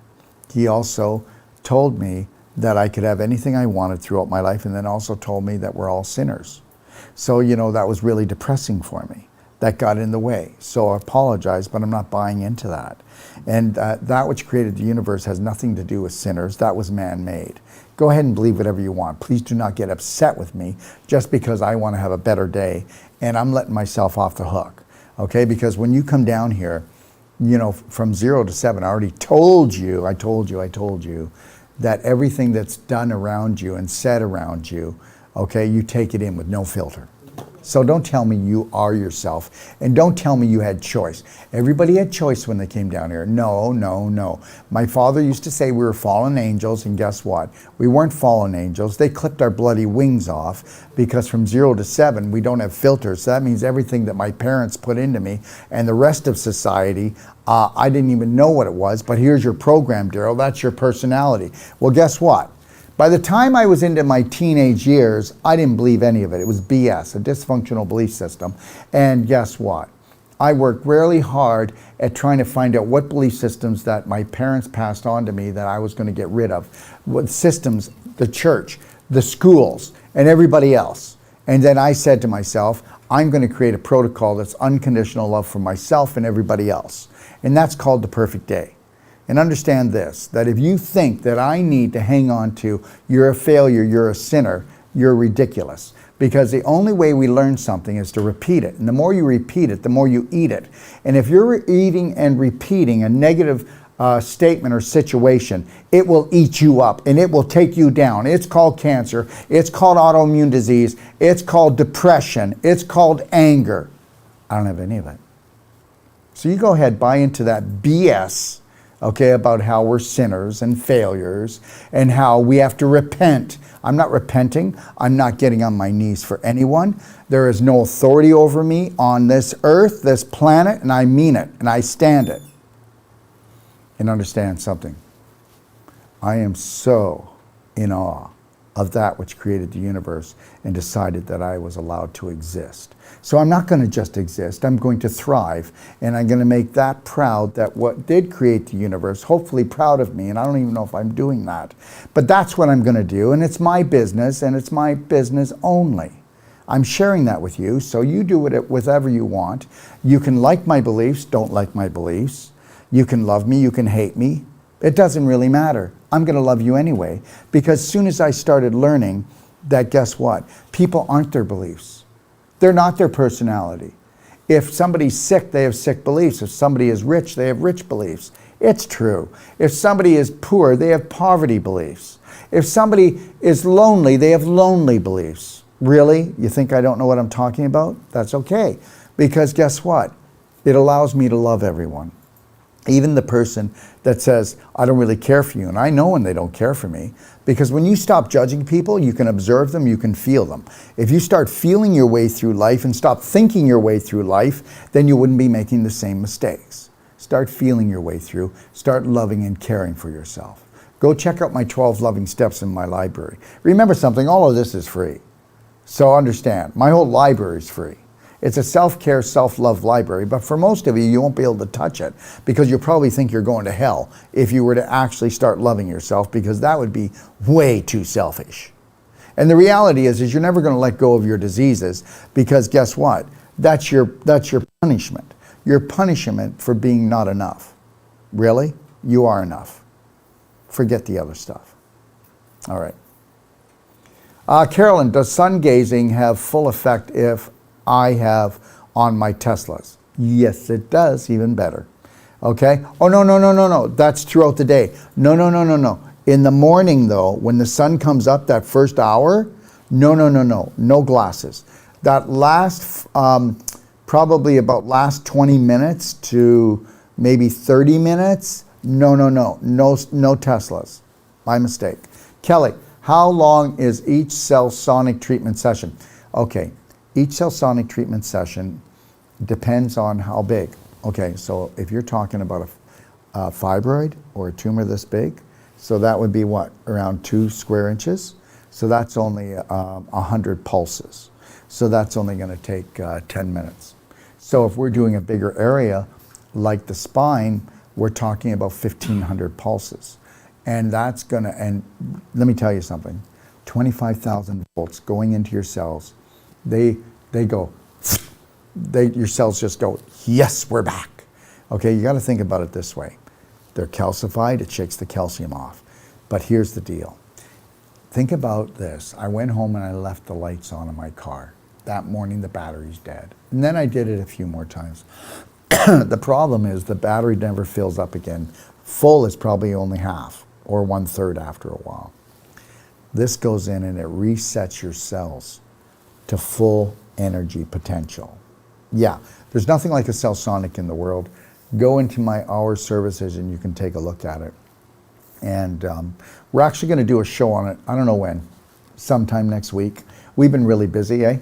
He also told me that I could have anything I wanted throughout my life, and then also told me that we're all sinners. So, you know, that was really depressing for me. That got in the way. So I apologize, but I'm not buying into that. And that which created the universe has nothing to do with sinners. That was man-made. Go ahead and believe whatever you want. Please do not get upset with me just because I want to have a better day and I'm letting myself off the hook. Okay? Because when you come down here, you know, from 0 to 7, I already told you, I told you, that everything that's done around you and said around you, okay, you take it in with no filter. So don't tell me you are yourself, and don't tell me you had choice. Everybody had choice when they came down here. No, no, no. My father used to say we were fallen angels, and guess what? We weren't fallen angels. They clipped our bloody wings off, because from 0 to 7, we don't have filters. So that means everything that my parents put into me and the rest of society, I didn't even know what it was, but here's your program, Daryl. That's your personality. Well, guess what? By the time I was into my teenage years, I didn't believe any of it. It was BS, a dysfunctional belief system. And guess what? I worked really hard at trying to find out what belief systems that my parents passed on to me that I was going to get rid of. What systems, the church, the schools, and everybody else. And then I said to myself, I'm going to create a protocol that's unconditional love for myself and everybody else. And that's called the perfect day. And understand this, that if you think that I need to hang on to, you're a failure, you're a sinner, you're ridiculous. Because the only way we learn something is to repeat it. And the more you repeat it, the more you eat it. And if you're eating and repeating a negative statement or situation, it will eat you up and it will take you down. It's called cancer. It's called autoimmune disease. It's called depression. It's called anger. I don't have any of it. So you go ahead, buy into that BS, okay, about how we're sinners and failures and how we have to repent. I'm not repenting. I'm not getting on my knees for anyone. There is no authority over me on this earth, this planet, and I mean it, and I stand it. And understand something. I am so in awe of that which created the universe and decided that I was allowed to exist. So I'm not going to just exist, I'm going to thrive, and I'm going to make that proud, that what did create the universe, hopefully proud of me, and I don't even know if I'm doing that. But that's what I'm going to do, and it's my business, and it's my business only. I'm sharing that with you, so you do it whatever you want. You can like my beliefs, don't like my beliefs. You can love me, you can hate me. It doesn't really matter. I'm going to love you anyway, because as soon as I started learning that, guess what? People aren't their beliefs. They're not their personality. If somebody's sick, they have sick beliefs. If somebody is rich, they have rich beliefs. It's true. If somebody is poor, they have poverty beliefs. If somebody is lonely, they have lonely beliefs. Really? You think I don't know what I'm talking about? That's okay. Because guess what? It allows me to love everyone. Even the person that says, I don't really care for you. And I know when they don't care for me. Because when you stop judging people, you can observe them, you can feel them. If you start feeling your way through life and stop thinking your way through life, then you wouldn't be making the same mistakes. Start feeling your way through. Start loving and caring for yourself. Go check out my 12 loving steps in my library. Remember something, all of this is free. So understand, my whole library is free. It's a self-care, self-love library, but for most of you, you won't be able to touch it because you'll probably think you're going to hell if you were to actually start loving yourself, because that would be way too selfish. And the reality is you're never going to let go of your diseases, because guess what? That's your punishment. Your punishment for being not enough. Really? You are enough. Forget the other stuff. All right. Carolyn, does sun gazing have full effect if I have on my Teslas? Yes, it does, even better. Okay? Oh, no. That's throughout the day. No. In the morning, though, when the sun comes up that first hour, no. No glasses. That last, probably about last 20 minutes to maybe 30 minutes, no Teslas. My mistake. Kelly, how long is each cell sonic treatment session? Okay. Each cell sonic treatment session depends on how big. Okay, so if you're talking about a fibroid or a tumor this big, so that would be what, around 2 square inches? So that's only 100 pulses. So that's only going to take 10 minutes. So if we're doing a bigger area, like the spine, we're talking about 1,500 pulses. And that's going to, and let me tell you something, 25,000 volts going into your cells, they go, your cells just go, yes, we're back. Okay, you got to think about it this way. They're calcified, it shakes the calcium off. But here's the deal. Think about this. I went home and I left the lights on in my car. That morning, the battery's dead. And then I did it a few more times. The problem is the battery never fills up again. Full is probably only half or 1/3 after a while. This goes in and it resets your cells to full energy potential. Yeah, there's nothing like a cell sonic in the world. Go into my hour services and you can take a look at it. And we're actually going to do a show on it. I don't know when, sometime next week. We've been really busy, eh?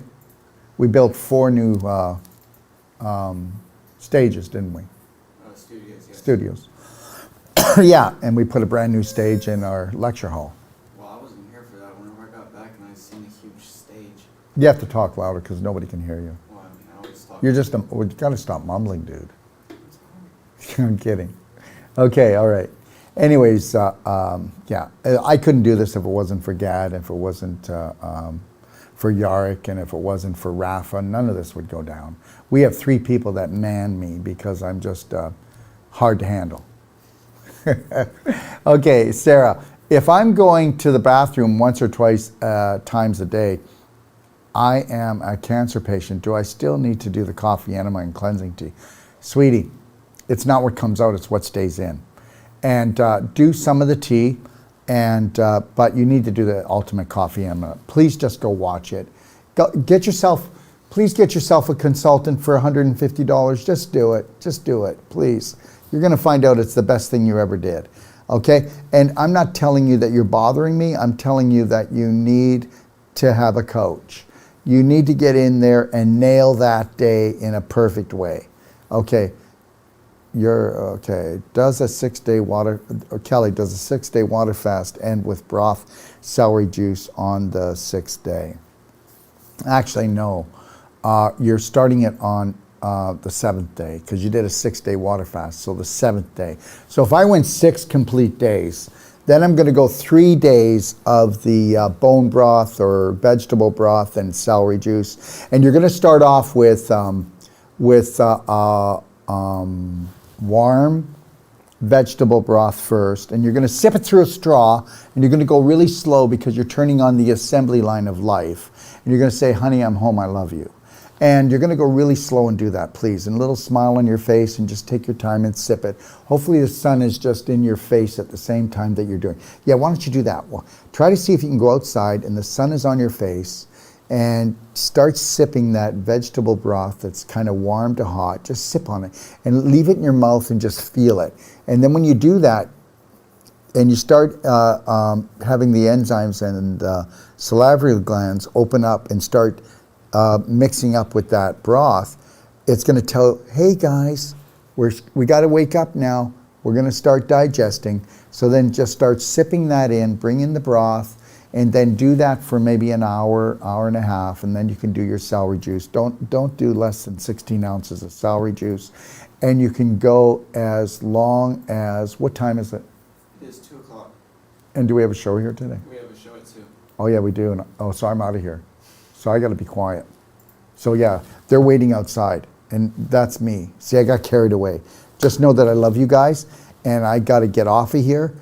We built 4 new stages, didn't we? Studios, yes. Studios. Yeah, and we put a brand new stage in our lecture hall. Well, I wasn't here for that. Whenever I got back and I seen a huge stage. You have to talk louder because nobody can hear you. Well, I mean, I always talk. You're just, you got to stop mumbling, dude. I'm kidding. Okay, all right. Anyways, yeah, I couldn't do this if it wasn't for Gad, if it wasn't for Yarrick, and if it wasn't for Rafa. None of this would go down. We have 3 people that man me because I'm just hard to handle. Okay, Sarah, if I'm going to the bathroom once or twice times a day, I am a cancer patient. Do I still need to do the coffee enema and cleansing tea? Sweetie, it's not what comes out, it's what stays in. And do some of the tea, and but you need to do the ultimate coffee enema. Please just go watch it. Please get yourself a consultant for $150. Just do it, please. You're going to find out it's the best thing you ever did. Okay? And I'm not telling you that you're bothering me. I'm telling you that you need to have a coach. You need to get in there and nail that day in a perfect way. Okay? Does a 6-day water, or Kelly, does a 6-day water fast end with broth celery juice on the 6th day? Actually, no. You're starting it on the 7th day because you did a 6-day water fast, so the 7th day. So if I went 6 complete days, then I'm going to go 3 days of the bone broth or vegetable broth and celery juice, and you're going to start off with warm vegetable broth first, and you're going to sip it through a straw, and you're going to go really slow because you're turning on the assembly line of life, and you're going to say, honey, I'm home, I love you. And you're going to go really slow and do that, please. And a little smile on your face and just take your time and sip it. Hopefully the sun is just in your face at the same time that you're doing. Yeah, why don't you do that? Well, try to see if you can go outside and the sun is on your face and start sipping that vegetable broth that's kind of warm to hot. Just sip on it and leave it in your mouth and just feel it. And then when you do that and you start having the enzymes and salivary glands open up and start mixing up with that broth, it's going to tell, hey guys, we got to wake up now. We're going to start digesting. So then just start sipping that in, bring in the broth, and then do that for maybe an hour, hour and a half, and then you can do your celery juice. Don't do less than 16 ounces of celery juice. And you can go as long as, what time is it? It is 2 o'clock. And do we have a show here today? We have a show at 2. Oh yeah, we do. And, oh, so I'm out of here. So I got to be quiet. So yeah, they're waiting outside, and that's me. See, I got carried away. Just know that I love you guys, and I got to get off of here.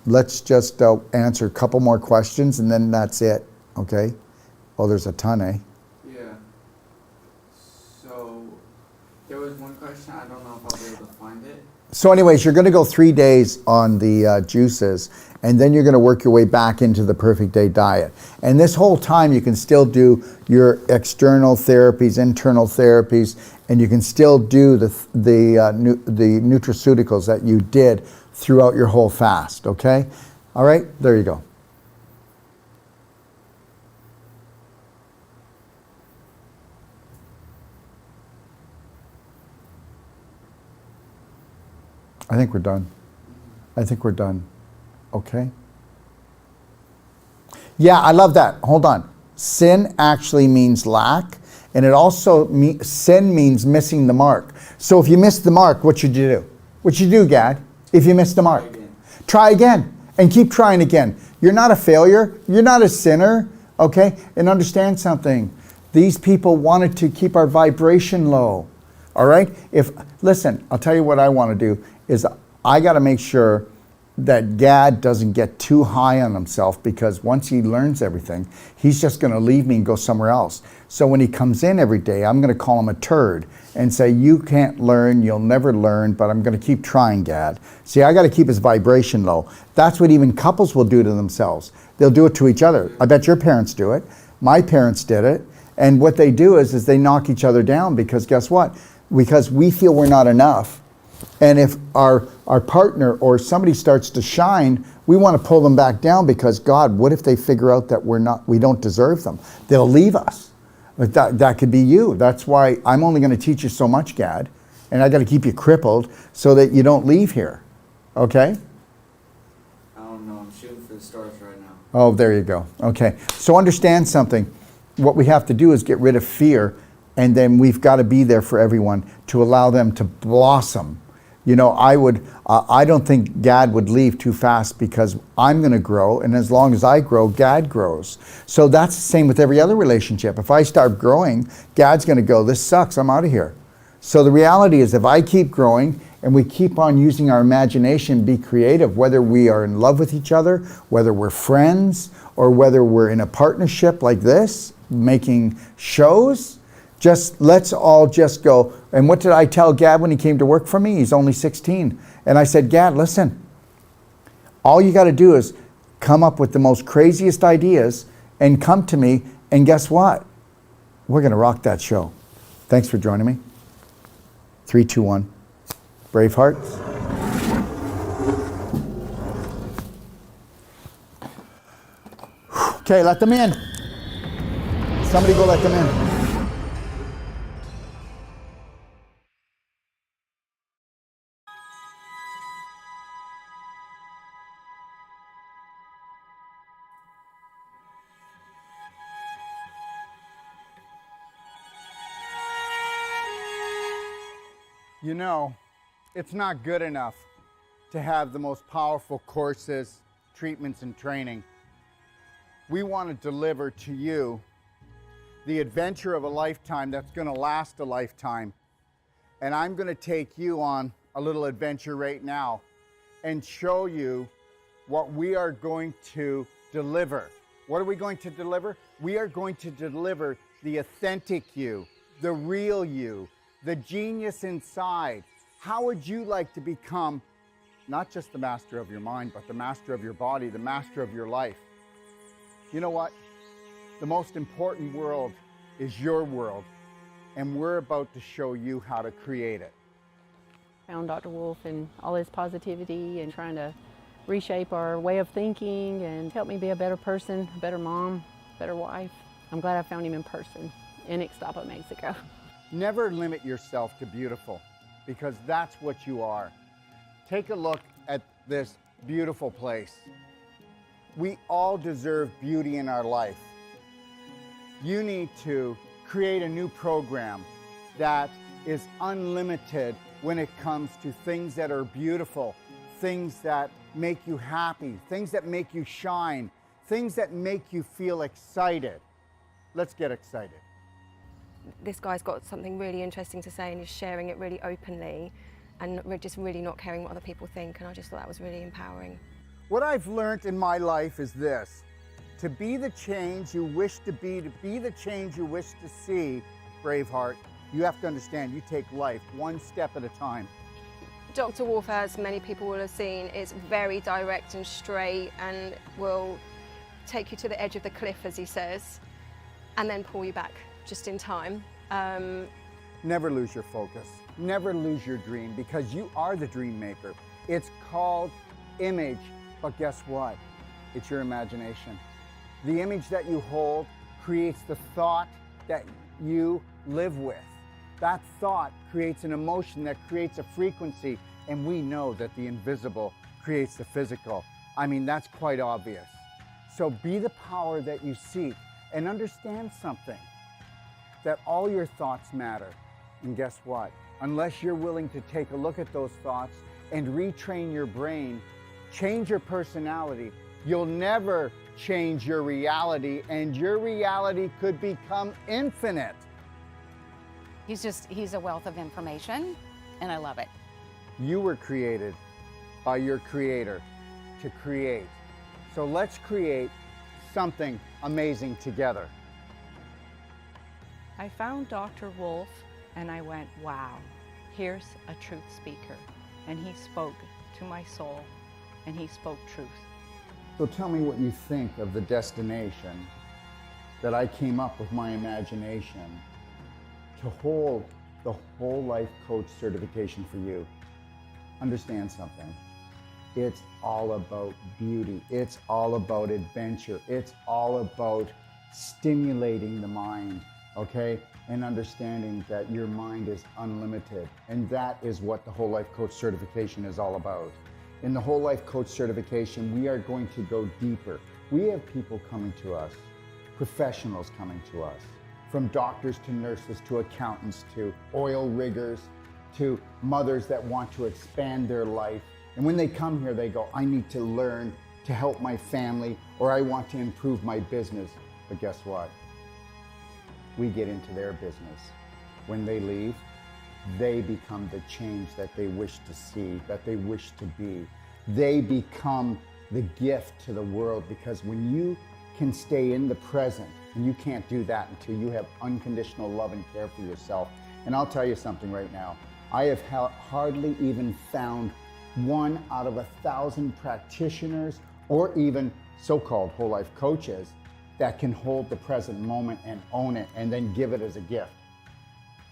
Let's just answer a couple more questions, and then that's it. Okay? Oh, there's a ton, eh? Yeah. So there was one question. I don't know if I'll be able to find it. So anyways, you're going to go 3 days on the juices, and then you're going to work your way back into the perfect day diet. And this whole time you can still do your external therapies, internal therapies, and you can still do the nutraceuticals that you did throughout your whole fast, okay? All right, there you go. I think we're done. I think we're done. Okay? Yeah, I love that. Hold on. Sin actually means lack, and it also, sin means missing the mark. So if you miss the mark, what should you do? What should you do, Gad, if you miss the mark? Try again, and keep trying again. You're not a failure. You're not a sinner, okay? And understand something. These people wanted to keep our vibration low, all right? Listen, I'll tell you what I want to do is I got to make sure that Gad doesn't get too high on himself, because once he learns everything, he's just going to leave me and go somewhere else. So when he comes in every day, I'm going to call him a turd and say, you can't learn, you'll never learn, but I'm going to keep trying, Gad. See, I got to keep his vibration low. That's what even couples will do to themselves. They'll do it to each other. I bet your parents do it. My parents did it. And what they do is they knock each other down, because guess what? Because we feel we're not enough. And if our partner or somebody starts to shine, we want to pull them back down, because God, what if they figure out that we don't deserve them? They'll leave us. But that could be you. That's why I'm only going to teach you so much, Gad, and I got to keep you crippled so that you don't leave here. Okay? I don't know. I'm shooting for the stars right now. Oh, there you go. Okay. So understand something. What we have to do is get rid of fear, and then we've got to be there for everyone to allow them to blossom. You know, I don't think Gad would leave too fast, because I'm going to grow, and as long as I grow, Gad grows. So that's the same with every other relationship. If I start growing, Gad's going to go, this sucks, I'm out of here. So the reality is, if I keep growing and we keep on using our imagination, be creative, whether we are in love with each other, whether we're friends, or whether we're in a partnership like this, making shows, let's all just go. And what did I tell Gad when he came to work for me? He's only 16. And I said, Gad, listen, all you got to do is come up with the most craziest ideas and come to me, and guess what? We're going to rock that show. Thanks for joining me. 3, 2, 1. Bravehearts. Okay, let them in. Somebody go let them in. You know, it's not good enough to have the most powerful courses, treatments, and training. We want to deliver to you the adventure of a lifetime that's going to last a lifetime. And I'm going to take you on a little adventure right now and show you what we are going to deliver. What are we going to deliver? We are going to deliver the authentic you, the real you, the genius inside. How would you like to become not just the master of your mind, but the master of your body, the master of your life? You know what? The most important world is your world, and we're about to show you how to create it. Found Dr. Wolf and all his positivity and trying to reshape our way of thinking and help me be a better person, a better mom, better wife. I'm glad I found him in person in Ixtapa, Mexico. Never limit yourself to beautiful, because that's what you are. Take a look at this beautiful place. We all deserve beauty in our life. You need to create a new program that is unlimited when it comes to things that are beautiful, things that make you happy, things that make you shine, things that make you feel excited. Let's get excited. This guy's got something really interesting to say and he's sharing it really openly and we're just really not caring what other people think, and I just thought that was really empowering. What I've learned in my life is this: to be the change you wish to be the change you wish to see, Braveheart, you have to understand you take life one step at a time. Dr. Wolf, as many people will have seen, is very direct and straight and will take you to the edge of the cliff, as he says, and then pull you back just in time. Never lose your focus. Never lose your dream, because you are the dream maker. It's called image, but guess what? It's your imagination. The image that you hold creates the thought that you live with. That thought creates an emotion that creates a frequency, and we know that the invisible creates the physical. I mean, that's quite obvious. So be the power that you seek, and understand something, that all your thoughts matter. And guess what? Unless you're willing to take a look at those thoughts and retrain your brain, change your personality, you'll never change your reality, and your reality could become infinite. He's a wealth of information, and I love it. You were created by your creator to create. So let's create something amazing together. I found Dr. Wolf and I went, wow, here's a truth speaker. And he spoke to my soul and he spoke truth. So tell me what you think of the destination that I came up with my imagination to hold the whole life coach certification for you. Understand something. It's all about beauty. It's all about adventure. It's all about stimulating the mind, okay? And understanding that your mind is unlimited. And that is what the whole life coach certification is all about. In the whole life coach certification, we are going to go deeper. We have people coming to us, professionals coming to us, from doctors to nurses to accountants to oil riggers to mothers that want to expand their life. And when they come here, they go, I need to learn to help my family, or I want to improve my business. But guess what? We get into their business. When they leave, they become the change that they wish to see, that they wish to be. They become the gift to the world, because when you can stay in the present, and you can't do that until you have unconditional love and care for yourself. And I'll tell you something right now. I have hardly even found 1 out of 1,000 practitioners, or even so-called whole life coaches, that can hold the present moment and own it and then give it as a gift.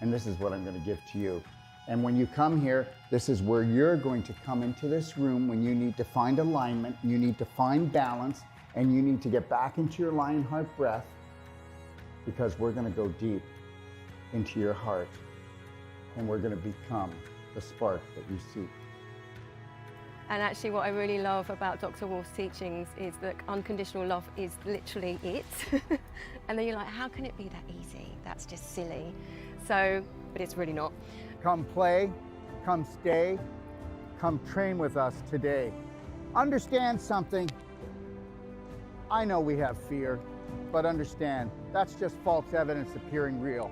And this is what I'm going to give to you. And when you come here, this is where you're going to come into this room when you need to find alignment, you need to find balance, and you need to get back into your lion heart breath, because we're going to go deep into your heart and we're going to become the spark that you seek. And actually what I really love about Dr. Wolf's teachings is that unconditional love is literally it. And then you're like, how can it be that easy? That's just silly. So, but it's really not. Come play, come stay, come train with us today. Understand something. I know we have fear, but understand, that's just false evidence appearing real.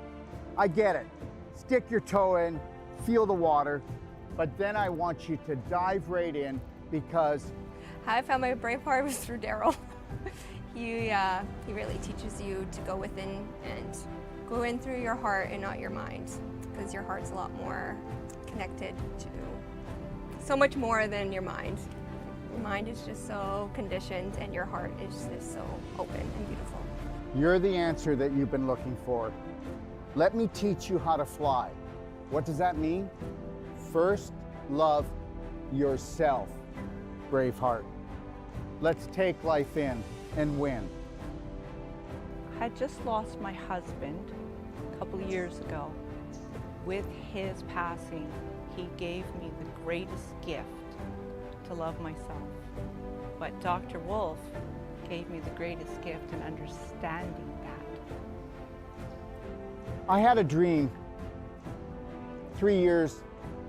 I get it. Stick your toe in, feel the water, but then I want you to dive right in, because How I found my brave heart was through Daryl. He really teaches you to go within and go in through your heart and not your mind, because your heart's a lot more connected to so much more than your mind. Your mind is just so conditioned and your heart is just so open and beautiful. you're the answer that you've been looking for. Let me teach you how to fly. What does that mean? First, love yourself, Braveheart. Let's take life in and win. I had just lost my husband a couple of years ago. With his passing, he gave me the greatest gift, to love myself. But Dr. Wolf gave me the greatest gift in understanding that. I had a dream 3 years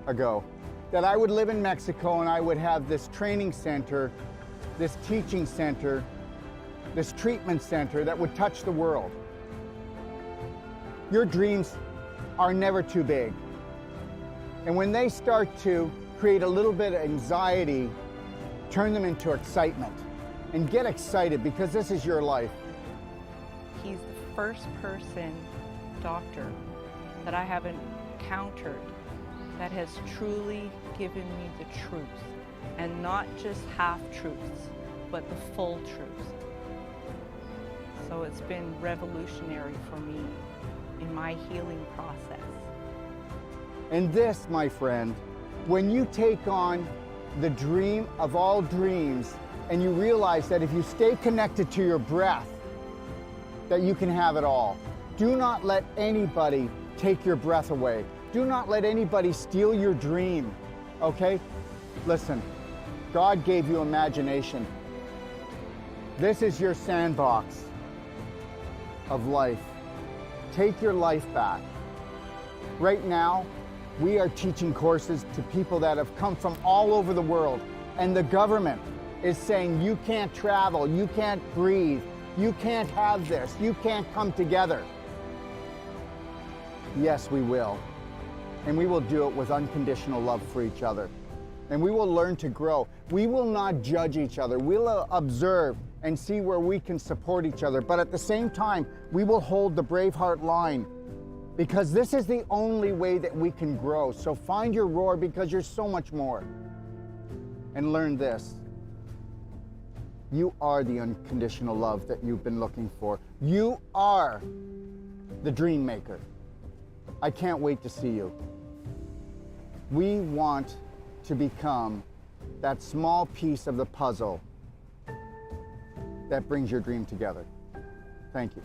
ago that I would live in Mexico and I would have this training center, this teaching center, this treatment center that would touch the world. Your dreams are never too big. And when they start to create a little bit of anxiety, turn them into excitement. And get excited, because this is your life. He's the first doctor that I have encountered that has truly given me the truth, and not just half-truths, but the full truth. So it's been revolutionary for me in my healing process. And this, my friend, when you take on the dream of all dreams, and you realize that if you stay connected to your breath, that you can have it all. Do not let anybody take your breath away. Do not let anybody steal your dream, okay? Listen, God gave you imagination. This is your sandbox of life. Take your life back. Right now, we are teaching courses to people that have come from all over the world, and the government is saying you can't travel, you can't breathe, you can't have this, you can't come together. Yes, we will. And we will do it with unconditional love for each other. And we will learn to grow. We will not judge each other. We'll observe and see where we can support each other. But at the same time, we will hold the Braveheart line, because this is the only way that we can grow. So find your roar, because you're so much more. And learn this. You are the unconditional love that you've been looking for. You are the dream maker. I can't wait to see you. We want to become that small piece of the puzzle that brings your dream together. Thank you.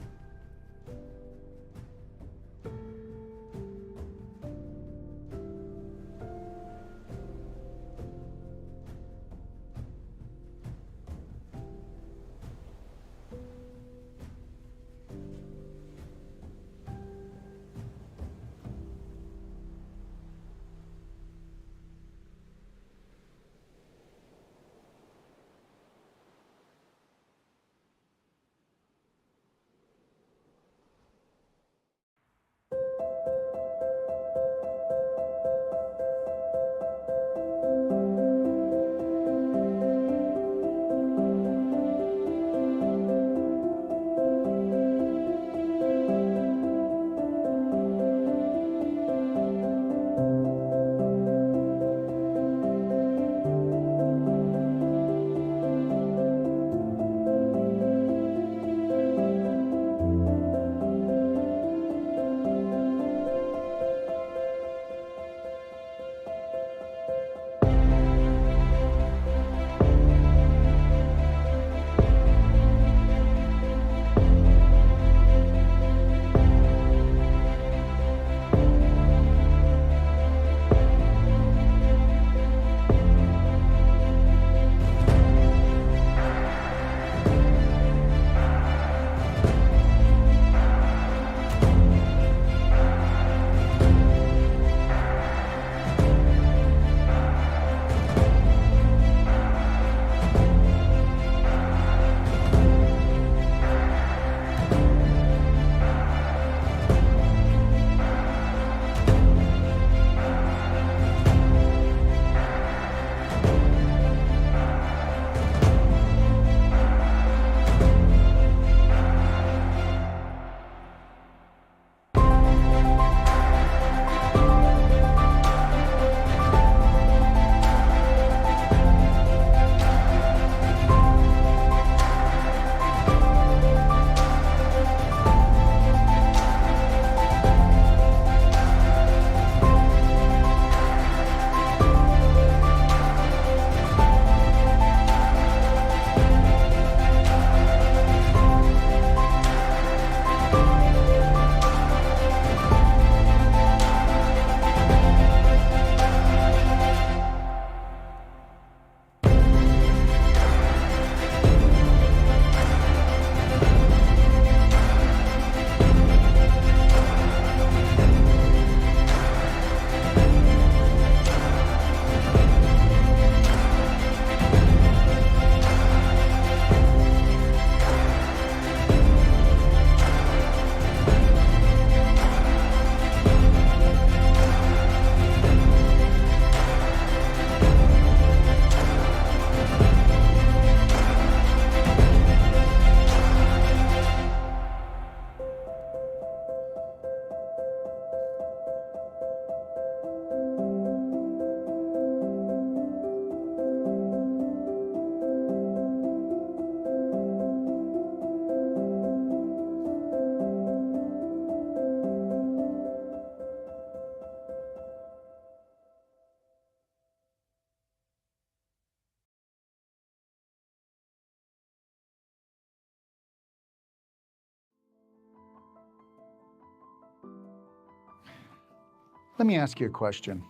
Let me ask you a question.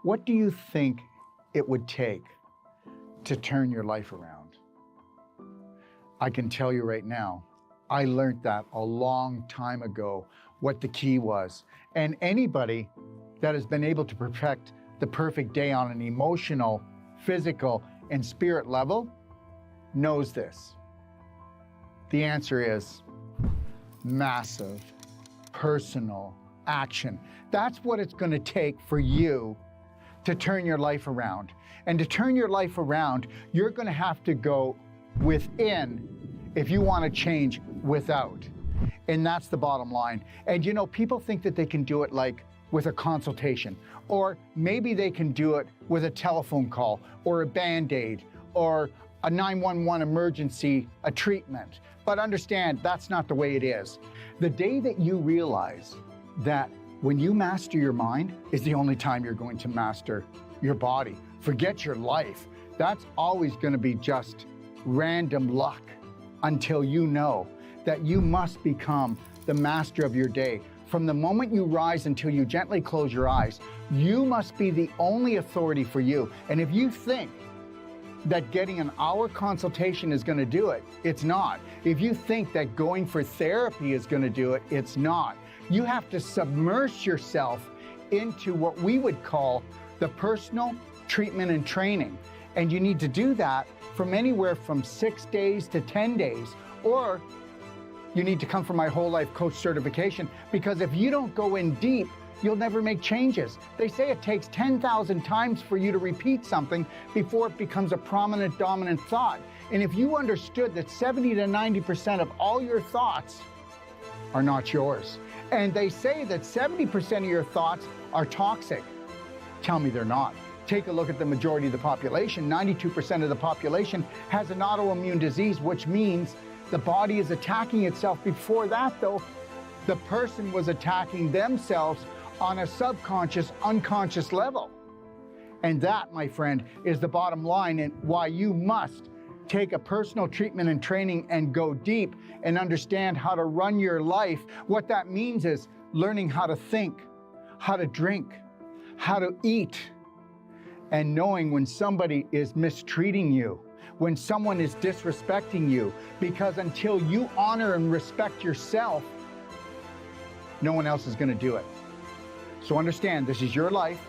What do you think it would take to turn your life around? I can tell you right now, I learned that a long time ago, what the key was. And anybody that has been able to perfect the perfect day on an emotional, physical, and spirit level knows this. The answer is massive, personal action. That's what it's going to take for you to turn your life around. And to turn your life around, you're going to have to go within if you want to change without. And that's the bottom line. And you know, people think that they can do it like with a consultation, or maybe they can do it with a telephone call, or a Band-Aid, or a 911 emergency, a treatment. But understand, that's not the way it is. The day that you realize that when you master your mind is the only time you're going to master your body. Forget your life. That's always going to be just random luck until you know that you must become the master of your day. From the moment you rise until you gently close your eyes, you must be the only authority for you. And if you think that getting an hour consultation is going to do it, it's not. If you think that going for therapy is going to do it, it's not. You have to submerge yourself into what we would call the personal treatment and training. And you need to do that from anywhere from 6 days to 10 days, or you need to come for my whole life coach certification, because if you don't go in deep, you'll never make changes. They say it takes 10,000 times for you to repeat something before it becomes a prominent, dominant thought. And if you understood that 70 to 90% of all your thoughts are not yours, and they say that 70% of your thoughts are toxic, tell me they're not. Take a look at the majority of the population. 92% of the population has an autoimmune disease, which means the body is attacking itself. Before that, though, the person was attacking themselves on a subconscious, unconscious level. And that, my friend, is the bottom line, and why you must take a personal treatment and training and go deep and understand how to run your life. What that means is learning how to think, how to drink, how to eat, and knowing when somebody is mistreating you, when someone is disrespecting you, because until you honor and respect yourself, no one else is going to do it. So understand, this is your life.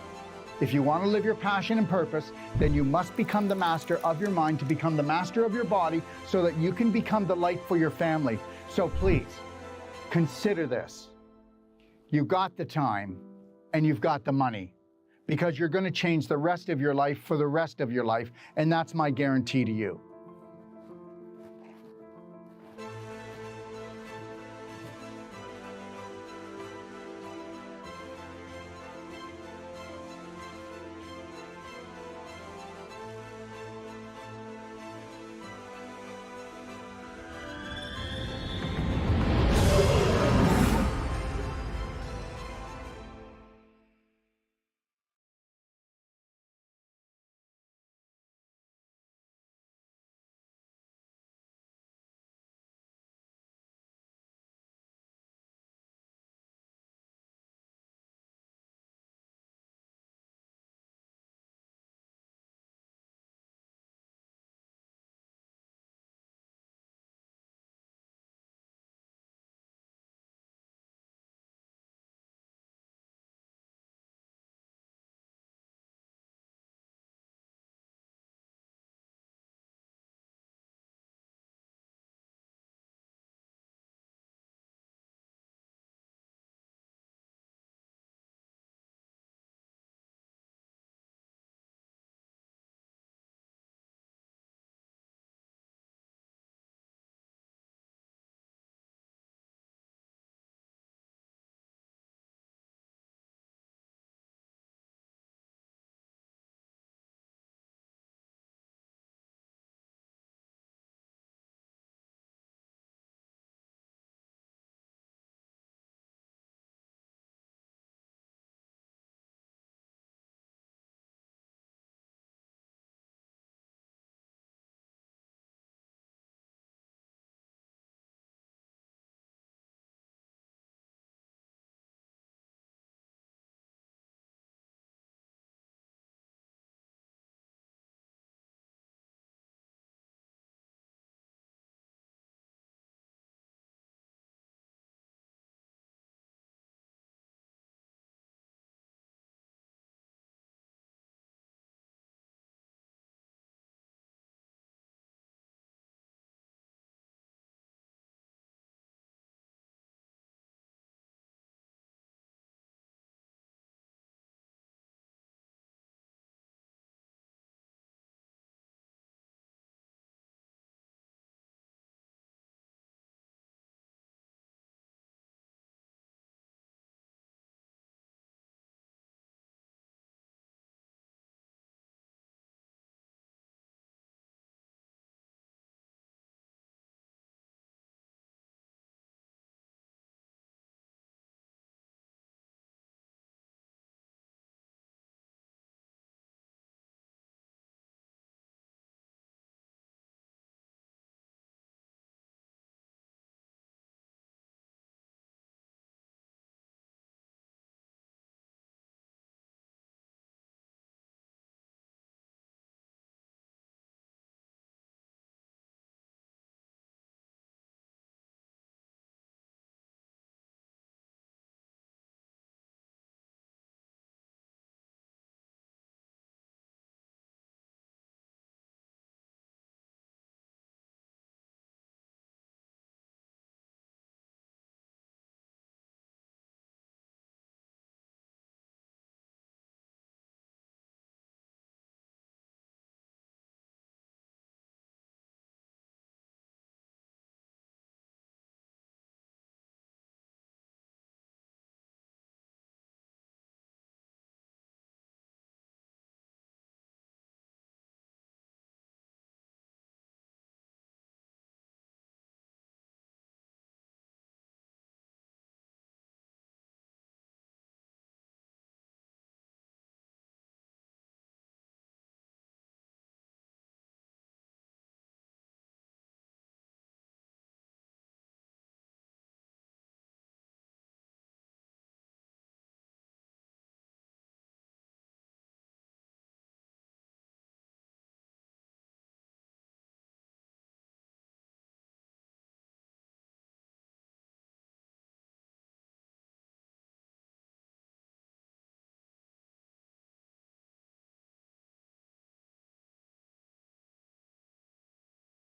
If you want to live your passion and purpose, then you must become the master of your mind to become the master of your body, so that you can become the light for your family. So please, consider this. You've got the time and you've got the money, because you're going to change the rest of your life for the rest of your life, and that's my guarantee to you.